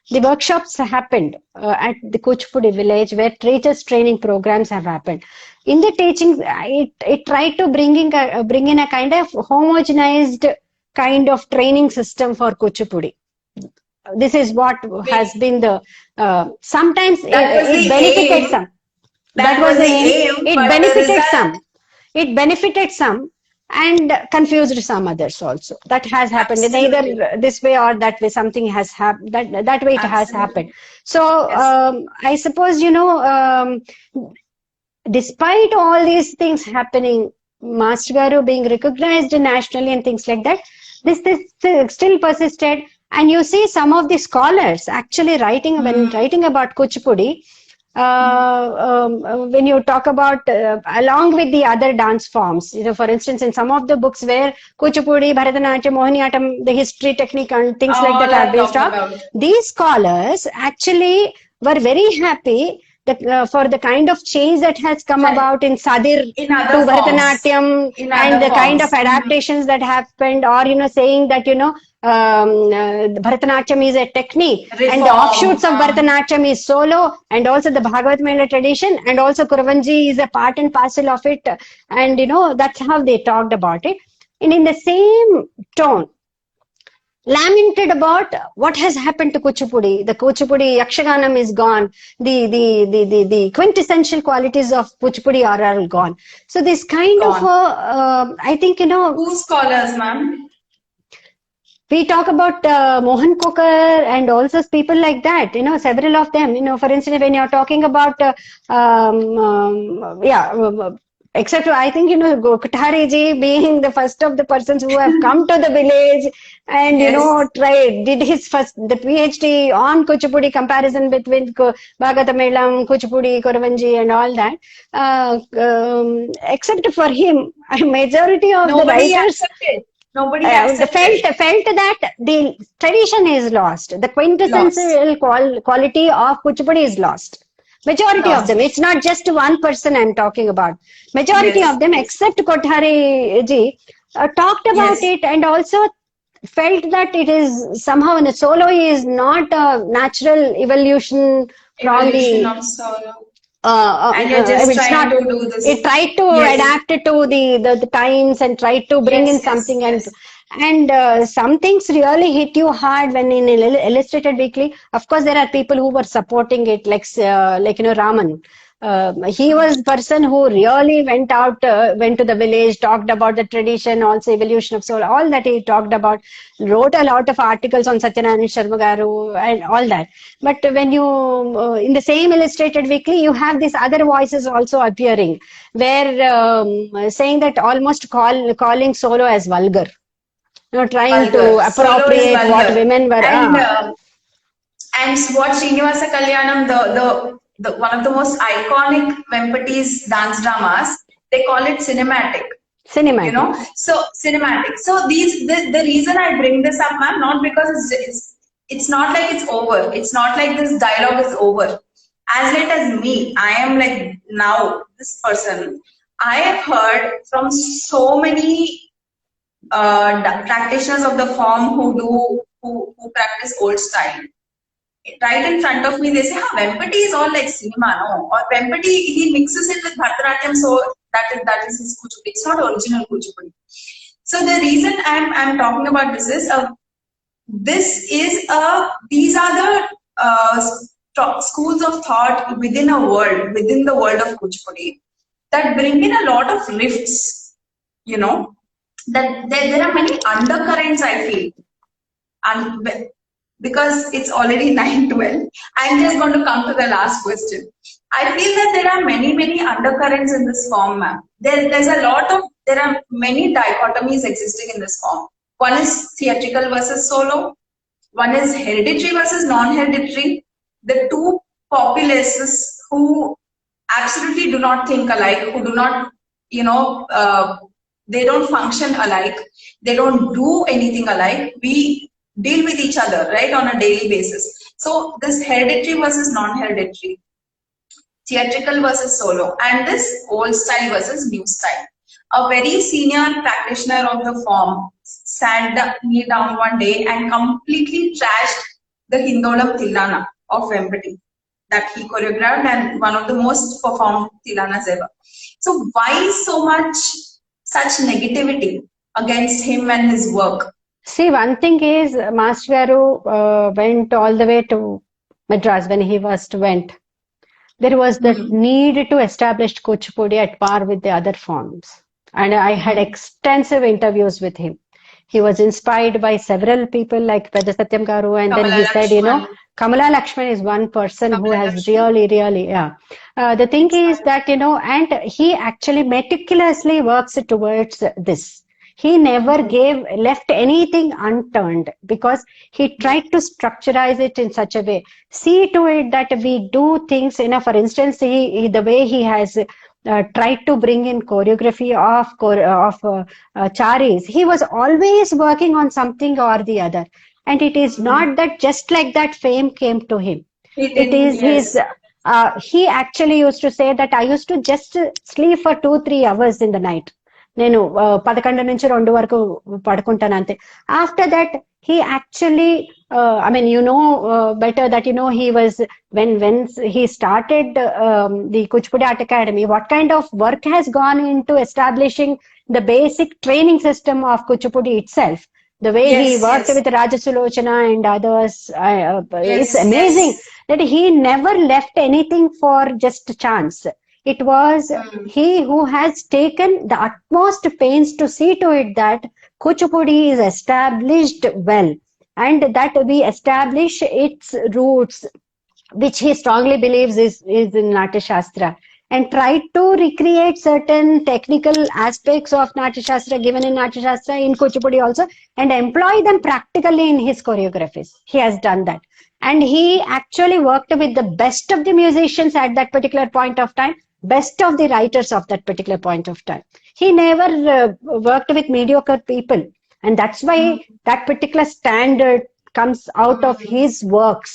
the workshops happened at the Kuchipudi village where teachers training programs have happened. In the teaching, it tried to bring in a kind of homogenized kind of training system for Kuchipudi. This is what has been the sometimes it benefited aim. some. That was the aim, It but the benefited result- some. It benefited some and confused some others also. That has happened. Absolutely. Either this way or that way. Something has happened. That way it has Absolutely. happened. So Yes. I suppose despite all these things happening, Master Garu being recognized nationally and things like that, this still persisted. And you see some of the scholars actually writing when writing about Kuchipudi, when you talk about along with the other dance forms, for instance, in some of the books where Kuchipudi, Bharatanatyam, Mohiniyattam, the history, technique, and things like that are based on, these scholars actually were very happy that, for the kind of change that has come about in Sadir In to other forms. Bharatanatyam, In and other the kind of forms. adaptations that happened, or saying that Bharatanatyam is a technique, and the Reform, offshoots of Bharatanatyam is solo, and also the Bhagavat Mela tradition, and also Kuravanji is a part and parcel of it, and that's how they talked about it. And in the same tone, lamented about what has happened to Kuchipudi. The Kuchipudi Yakshaganam is gone. The quintessential qualities of Kuchipudi are all gone. So this kind of, I think, Who scholars, ma'am? we talk about Mohan Kokar and also people like that, several of them, for instance, when you're talking about, except I think, Kothari ji being the first of the persons who have come to the village and, did his first, the PhD on Kuchipudi, comparison between Bhagatamelam, Kuchipudi, Koravanji and all that. Except for him, a majority of the writers Nobody accepted. felt that the tradition is lost. The quintessential quality of Kuchipudi is lost. Majority of them. It's not just one person I'm talking about. Majority of them, except Kothari ji, talked about it and also felt that it is somehow in a solo is not a natural evolution from of solo. And you're just trying to do this. It tried to adapt it to the times and tried to bring in something. And some things really hit you hard when in Illustrated Weekly. Of course, there are people who were supporting it, like Raman. He was person who really went to the village, talked about the tradition, also evolution of soul, all that he talked about, wrote a lot of articles on Satyanarayana Sharma Garu and all that. But when you, in the same Illustrated Weekly, you have these other voices also appearing, where saying that almost calling solo as vulgar. Trying to appropriate what women were. And what Srinivasa Kalyanam, the one of the most iconic Vempatis dance dramas, they call it cinematic. Cinematic. So cinematic. So the reason I bring this up, ma'am, not because it's not like it's over. It's not like this dialogue is over. As late as me, I am like now this person. I have heard from so many practitioners of the form who practice old style. Right in front of me, they say, Vempati is all like cinema, no? Or Vempati, he mixes it with Bharatanatyam, so That is his Kuchipudi. It's not original Kuchipudi. So the reason I'm talking about this is these are the schools of thought within the world of Kuchipudi that bring in a lot of rifts. You know, that there are many undercurrents, I feel. And because it's already 9:12, I'm just going to come to the last question. I feel that there are many undercurrents in this form, ma'am. There are many dichotomies existing in this form. One is theatrical versus solo. One is hereditary versus non-hereditary. The two populaces who absolutely do not think alike, who do not, they don't function alike. They don't do anything alike. We deal with each other, right, on a daily basis. So this hereditary versus non-hereditary, theatrical versus solo, and this old style versus new style. A very senior practitioner of the form sat me down one day and completely trashed the Hindolam Tilana of Vempati that he choreographed, and one of the most performed Tilanas ever. So why so much such negativity against him and his work? See, one thing is, Master Garu went all the way to Madras when he first went. There was the need to establish Kuchipudi at par with the other forms. And I had extensive interviews with him. He was inspired by several people like Pedda Satyam Garu, and then he said, Kamala Lakshman is one person who has really, the thing is that, and he actually meticulously works towards this. He never left anything unturned because he tried to structurize it in such a way. See to it that we do things, for instance, the way he has tried to bring in choreography of Charis. He was always working on something or the other. And it is not that just like that fame came to him. It is his, he actually used to say that I used to just sleep for 2-3 hours in the night. నేను 11 నుంచి 2 వరకు పడుకుంటాను అంతే. After that, he actually, better that, he was, when he started the Kuchipudi Art Academy, what kind of work has gone into establishing the basic training system of Kuchipudi itself. The way he worked with Rajasulochana and others, it's amazing that he never left anything for just chance. It was he who has taken the utmost pains to see to it that Kuchipudi is established well and that we establish its roots, which he strongly believes is in Natya Shastra, and tried to recreate certain technical aspects of Natya Shastra given in Natya Shastra in Kuchipudi also, and employ them practically in his choreographies. He has done that. And he actually worked with the best of the musicians at that particular point of time, best of the writers of that particular point of time. He never worked with mediocre people. And that's why that particular standard comes out of his works.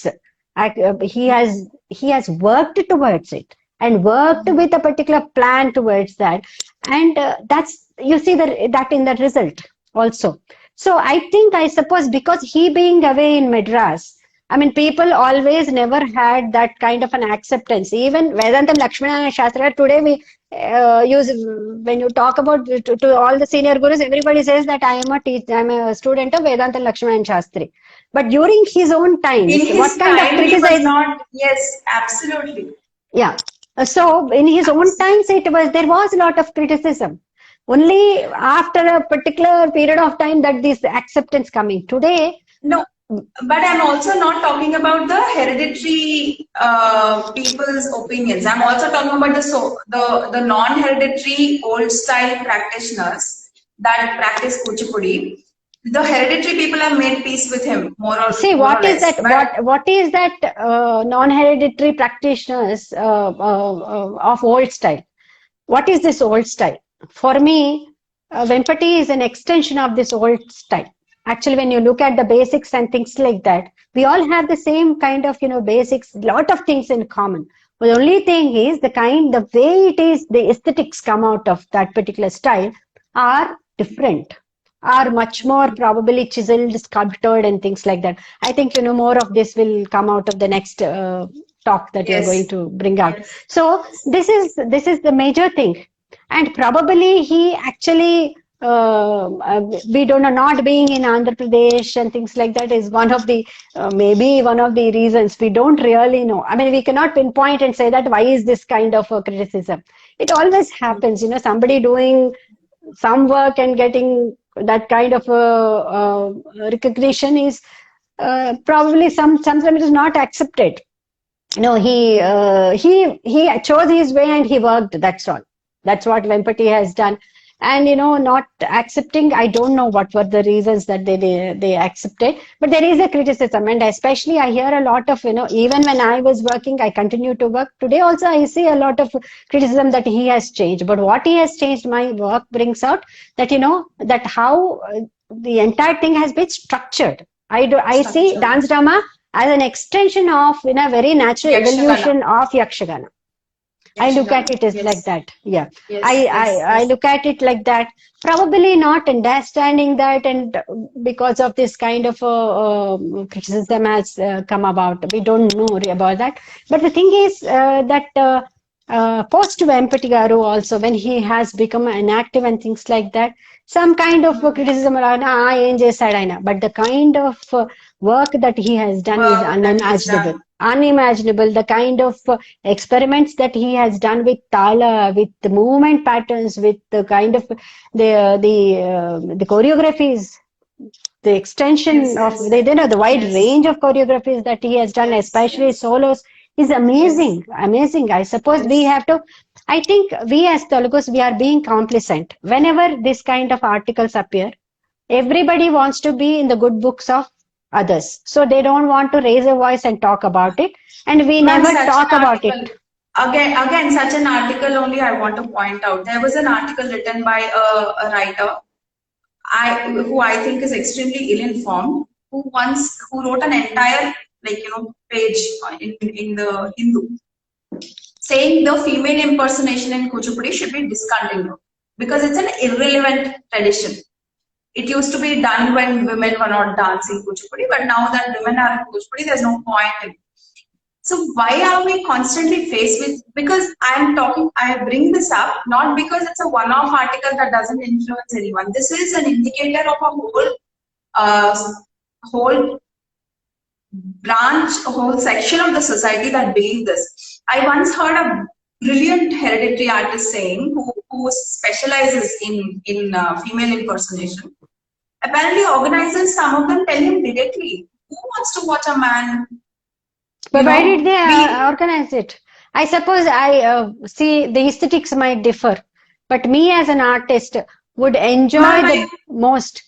He has worked towards it and worked with a particular plan towards that. And that's, you see that in the result also. So I suppose because he being away in Madras, people always never had that kind of an acceptance. Even Vedantam Lakshmana Shastra, today we use, when you talk about to all the senior gurus, everybody says that I'm a student of Vedantam Lakshmana Shastri. But during his own time, what kind of criticism? Yes, absolutely. Yeah. So in his own times, there was a lot of criticism. Only after a particular period of time that this acceptance coming. Today, no. But I'm also not talking about the hereditary people's opinions. I'm also talking about the non-hereditary old style practitioners that practice Kuchipudi. The hereditary people have made peace with him, more or less. See, what is that non-hereditary practitioners of old style? What is this old style? For me, Vempati is an extension of this old style. Actually, when you look at the basics and things like that, we all have the same kind of, basics, lot of things in common. But the only thing is the way it is, the aesthetics come out of that particular style are different, are much more probably chiseled, sculpted and things like that. I think, more of this will come out of the next talk that you're going to bring out. So this is the major thing. And probably he actually, we don't know, not being in Andhra Pradesh and things like that is one of the, maybe one of the reasons. We don't really know. I mean, we cannot pinpoint and say that why is this kind of a criticism. It always happens, somebody doing some work and getting that kind of recognition is probably sometimes it is not accepted. He chose his way and he worked. That's all. That's what Vempati has done. And not accepting, I don't know what were the reasons that they accepted, but there is a criticism, and especially I hear a lot of, even when I was working, I continue to work. Today also I see a lot of criticism that he has changed. But what he has changed, my work brings out that, that how the entire thing has been structured. I see dance drama as an extension of, a very natural evolution of Yakshagana. I look at it as like that. Yeah. I look at it like that. Probably not understanding that, and because of this kind of criticism has come about. We don't know about that. But the thing is that post Vempati Garu also, when he has become inactive and things like that, some kind of criticism around, but the kind of work that he has done is unimaginable. Unimaginable. The kind of experiments that he has done with tala, with the movement patterns, with the kind of the choreographies, the extension of the wide range of choreographies that he has done, especially solos, is amazing. Amazing. I suppose we have to. I think we as Telugus, we are being complacent. Whenever this kind of articles appear, everybody wants to be in the good books of others. So they don't want to raise a voice and talk about it. And we never talk about it. Again, such an article only I want to point out. There was an article written by a writer who I think is extremely ill-informed, who wrote an entire page in the Hindu, saying the female impersonation in Kuchipudi should be discontinued because it's an irrelevant tradition. It used to be done when women were not dancing Kuchipudi, but now that women are in Kuchipudi, there's no point in it. So why are we constantly faced with, because I bring this up not because it's a one-off article that doesn't influence anyone. This is an indicator of a whole branch, a whole section of the society that believe this. I once heard a brilliant hereditary artist saying, who specializes in female impersonation. Apparently organizers, some of them tell him directly, who wants to watch a man? But why did they organize it? I suppose I see the aesthetics might differ, but me as an artist would enjoy the most.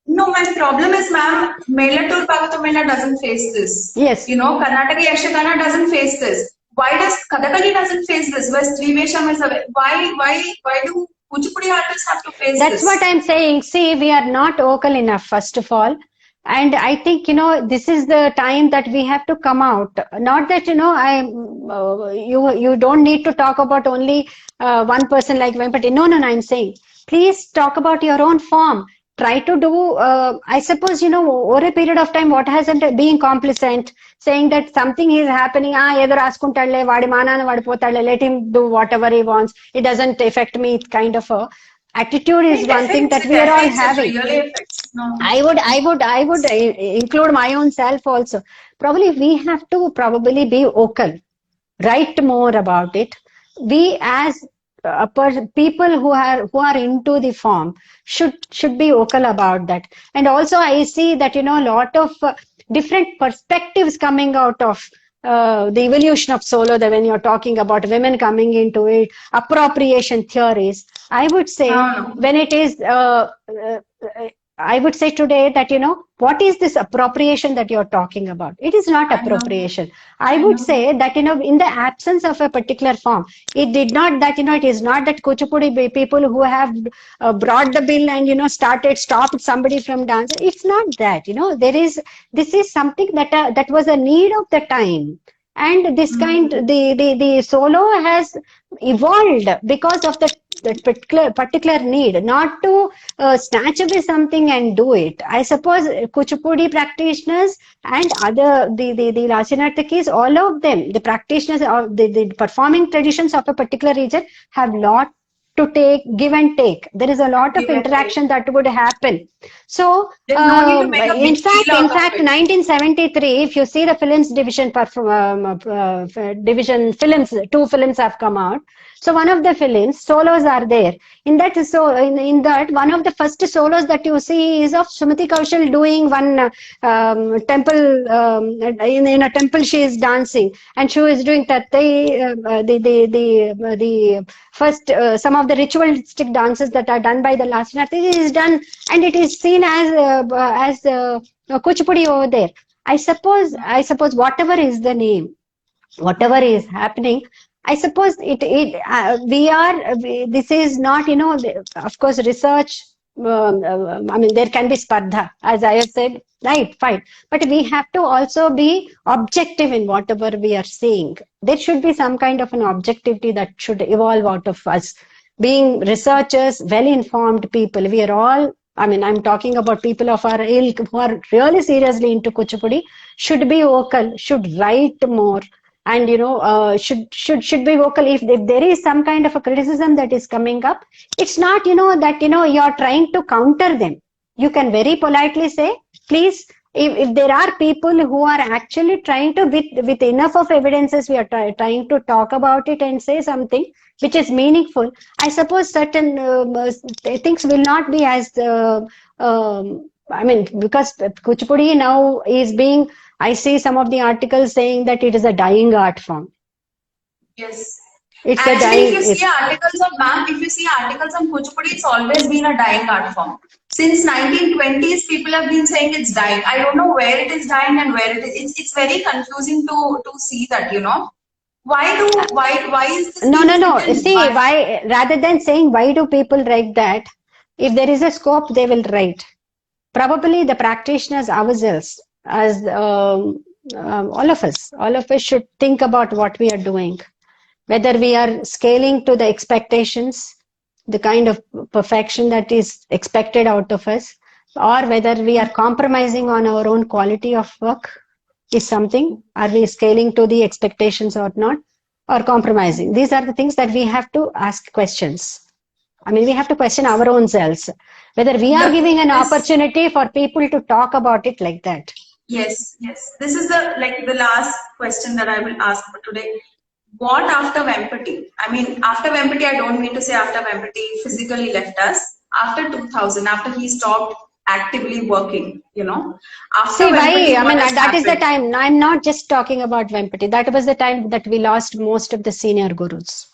No, my problem is, ma'am, Melatur Bhagatamela doesn't face this. Yes. Karnataka Yashagana doesn't face this. Why does Kathakali doesn't face this? Where Strivesham is away? Why do Kuchipudi artists have to face this? That's what I'm saying. See, we are not vocal enough, first of all. And I think, this is the time that we have to come out. Not that, you don't need to talk about only one person like Vempati. No, I'm saying, please talk about your own form. Try to do, I suppose, over a period of time, what hasn't being complacent, saying that something is happening, let him do whatever he wants. It doesn't affect me. It's kind of a attitude is one thing that we are all having. No. I would include my own self also. Probably we have to be vocal, write more about it. We as people who are into the form should be vocal about that. And also I see that a lot of different perspectives coming out of the evolution of solo, that when you're talking about women coming into it, appropriation theories, I would say when it is I would say today that what is this appropriation that you're talking about? It is not appropriation. I would say that in the absence of a particular form, it did not that it is not that Kuchipudi people who have brought the bill and stopped somebody from dancing. It's not that. This is something that was a need of the time. And this the solo has evolved because of that particular need, not to snatch away something and do it. I suppose Kuchipudi practitioners and other the Lasyanartakis, all of them, the practitioners of the performing traditions of a particular region have lot to take, give and take. There is a lot of Give and take. interaction that would happen. So, There's no need to make a in big deal out of it. 1973, if you see the films division, division films, 2 films have come out. So one of the films, solos are there. In that, in that, one of the first solos that you see is of Sumati Kaushal doing one temple, in a temple she is dancing, and she is doing the first, some of the ritualistic dances that are done by the last night is done, and it is seen as Kuchipudi over there. I suppose whatever is the name, whatever is happening, I suppose this is not, of course, research. I mean, there can be spardha, as I have said, right, fine. But we have to also be objective in whatever we are saying. There should be some kind of an objectivity that should evolve out of us. Being researchers, well-informed people, we are all, I mean, I'm talking about people of our ilk who are really seriously into Kuchipudi, should be vocal, should write more, and should be vocal. If there is some kind of a criticism that is coming up, it's not that you're trying to counter them. You can very politely say, please, if there are people who are actually trying to, with enough of evidences, we are trying to talk about it and say something which is meaningful. I suppose certain things will not be as I mean, because Kuchipudi now is being, I see some of the articles saying that it is a dying art form. Yes. It's Actually, a dying. if you see articles on Kuchipudi, it's always been a dying art form. Since 1920s, people have been saying it's dying. I don't know where it is dying and where it is. It's very confusing to see that, Why is this? No. See, why, rather than saying why do people write that, if there is a scope, they will write. Probably the practitioners ourselves, as all of us should think about what we are doing. Whether we are scaling to the expectations, the kind of perfection that is expected out of us, or whether we are compromising on our own quality of work is something. Are we scaling to the expectations or not, or compromising? These are the things that we have to ask questions. I mean, we have to question our own selves, whether we are giving an opportunity for people to talk about it like that. Yes. This is the last question that I will ask for today. What after Vempati? I mean, after Vempati, I don't mean to say after Vempati physically left us. After 2000, after he stopped actively working, After See, Vempati, I mean, that happened? is the time. I'm not just talking about Vempati. That was the time that we lost most of the senior gurus.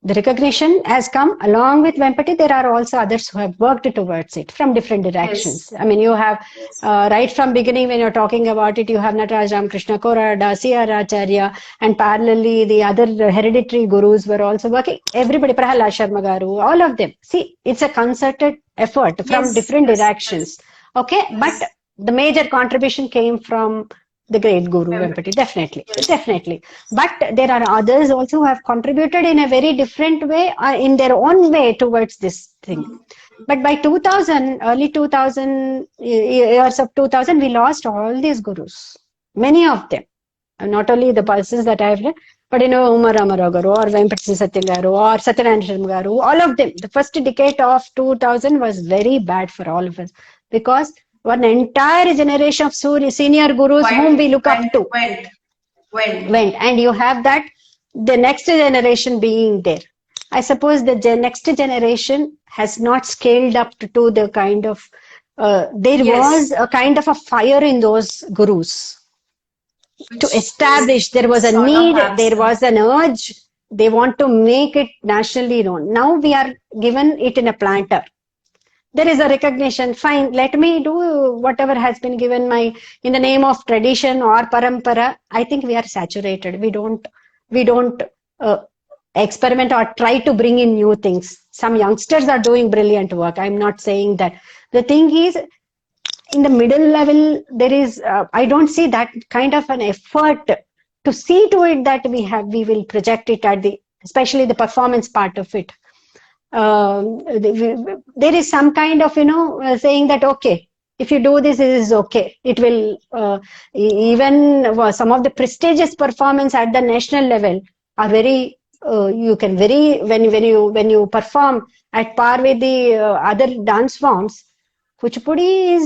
The recognition has come along with Vempati. There are also others who have worked towards it from different directions. Yes. I mean, you have, right from beginning when you're talking about it, you have Nataraj Ramakrishna Korada, C.R. Acharya, and parallelly the other hereditary gurus were also working. Everybody, Prahalad Sharma Garu, all of them. See, it's a concerted effort from different directions. Okay, but the major contribution came from the great Guru Vempati, definitely. But there are others also who have contributed in a very different way, in their own way towards this thing. But by 2000, early 2000, years of 2000, we lost all these gurus, many of them. Not only the persons that I have read, but Umar Amara Garu or Venkata Satya Garu or Satyanarayana Sharma Garu, all of them. The first decade of 2000 was very bad for all of us, because one entire generation of senior gurus whom we look up to went, and you have that the next generation being there. I suppose the next generation has not scaled up to the kind of there was a kind of a fire in those gurus to establish. There was a need, there was an urge. They want to make it nationally known. Now we are given it in a planter. There is a recognition, fine, let me do whatever has been given in the name of tradition or parampara. I think we are saturated. We don't experiment or try to bring in new things. Some youngsters are doing brilliant work. I'm not saying that. The thing is, in the middle level, there is, I don't see that kind of an effort to see to it that we will project it at especially the performance part of it. There is some kind of saying that okay, if you do this, it is okay. It will even some of the prestigious performance at the national level are very you can when you perform at par with the other dance forms, Kuchipudi is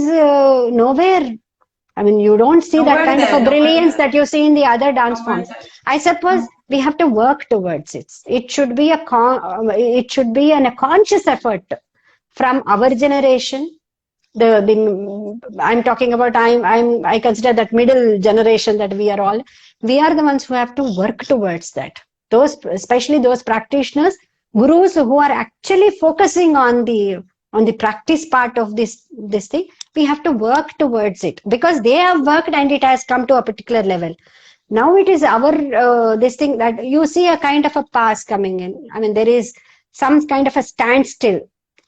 nowhere. I mean, you don't see that Nowhere kind of a there, nowhere brilliance there, that you see in the other dance nowhere forms. there. I suppose we have to work towards it. It should be it should be a conscious effort from our generation. The I'm talking about I consider that middle generation that we are all. We are the ones who have to work towards that. Those, especially those practitioners, gurus who are actually focusing on the practice part of this thing. We have to work towards it because they have worked and it has come to a particular level. Now it is our this thing that you see a kind of a pass coming in. I mean, there is some kind of a standstill,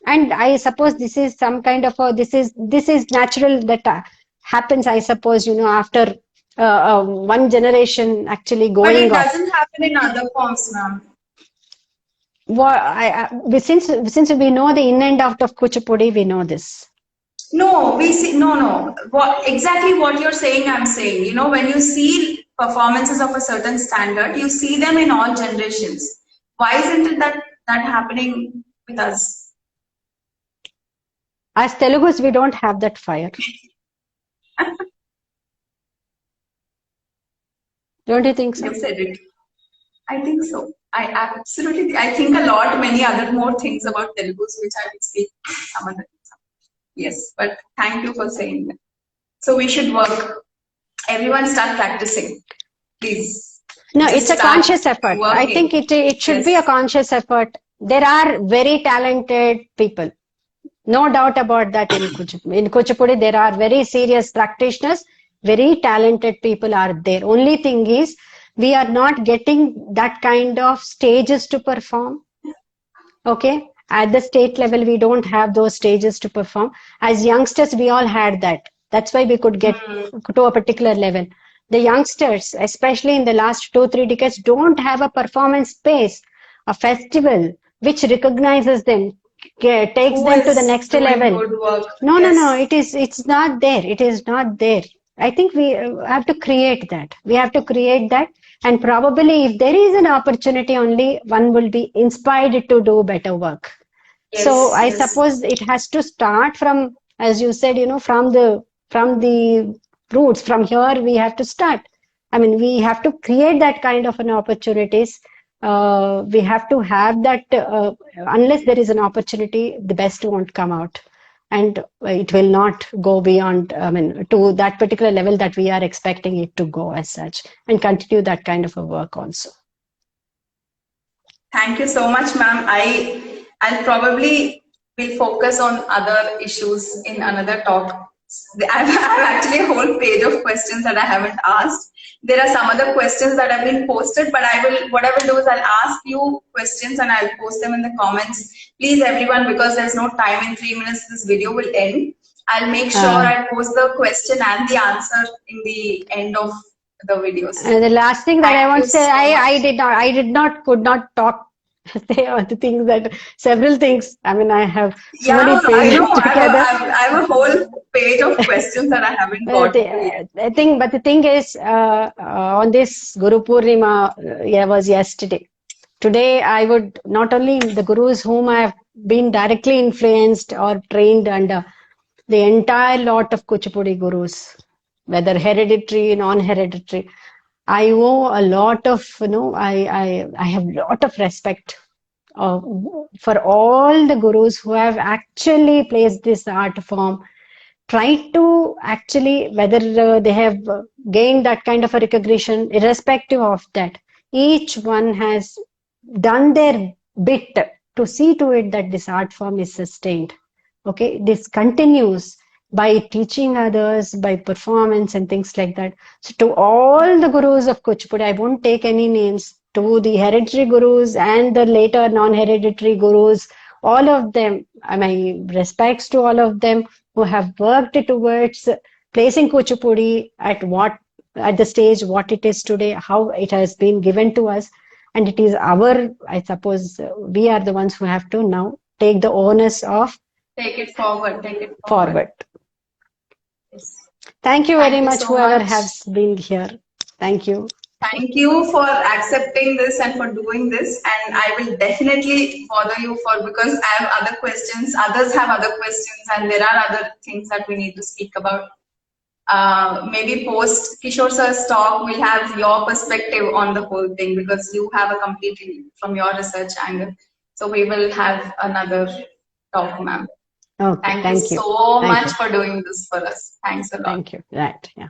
and I suppose this is some kind of a this is natural that happens. I suppose after one generation actually But it going off. doesn't happen in other forms, ma'am. Since we know the in and out of Kuchipudi, we know this. No, we see, no, no. Exactly what you're saying, I'm saying. When you see performances of a certain standard, you see them in all generations. Why isn't it that happening with us? As Telugus, we don't have that fire. Don't you think so? You said it. I think so. I think a lot, many other more things about Telugus, which I will speak some other time. Yes, but thank you for saying that. So we should work. Everyone start practicing, please. No, Just it's a start conscious effort. I working. think it should Yes. be a conscious effort. There are very talented people. No doubt about that in Kuchipudi. In Kuchipudi, there are very serious practitioners, very talented people are there. Only thing is, we are not getting that kind of stages to perform. Okay? At the state level, we don't have those stages to perform. As youngsters, we all had that. That's why we could get to a particular level. The youngsters, especially in the last 2-3 decades, don't have a performance space, a festival which recognizes them, takes Who them to the is next doing level. good work? No, Yes. it's not there. It is not there. I think we have to create that. We have to create that. And probably if there is an opportunity only, one will be inspired to do better work. So Yes, I yes. suppose it has to start from, as you said, from the roots. From here, we have to start. I mean, we have to create that kind of an opportunities. We have to have that. Unless there is an opportunity, the best won't come out, and it will not go beyond. I mean, to that particular level that we are expecting it to go as such, and continue that kind of a work also. Thank you so much, ma'am. I'll probably will focus on other issues in another talk. I have actually a whole page of questions that I haven't asked. There are some other questions that have been posted, but what I will do is I'll ask you questions and I'll post them in the comments. Please, everyone, because there's no time, in 3 minutes this video will end. I'll make sure I post the question and the answer in the end of the videos. The last thing that Thank I want you to say, so I could not talk, say all the things that, several things. I mean, I have so Yeah, many I pages know. together. I have a whole page of questions that I haven't got to yet. But the thing is, on this Guru Purnima, was yesterday. Today, I would not only the gurus whom I have been directly influenced or trained under, the entire lot of Kuchipudi gurus, whether hereditary, non-hereditary. I owe a lot of, I have a lot of respect for all the gurus who have actually placed this art form, tried to actually, whether they have gained that kind of a recognition, irrespective of that, each one has done their bit to see to it that this art form is sustained. Okay, this continues by teaching others, by performance and things like that. So to all the gurus of Kuchipudi, I won't take any names, to the hereditary gurus and the later non-hereditary gurus, all of them, my respects to all of them who have worked towards placing Kuchipudi at the stage what it is today, how it has been given to us. And it is I suppose, we are the ones who have to now take the onus of Take it forward. Take it forward. Yes. Thank you very Thank you much, so whoever much. has been here. Thank you. Thank you for accepting this and for doing this. And I will definitely bother you because I have other questions, others have other questions, and there are other things that we need to speak about. Maybe post Kishore sir's talk, we'll have your perspective on the whole thing because you have a completely from your research angle. So we will have another talk, ma'am. Okay, Thank you so Thank much you. for doing this for us. Thanks a lot. Thank you. Right. Yeah.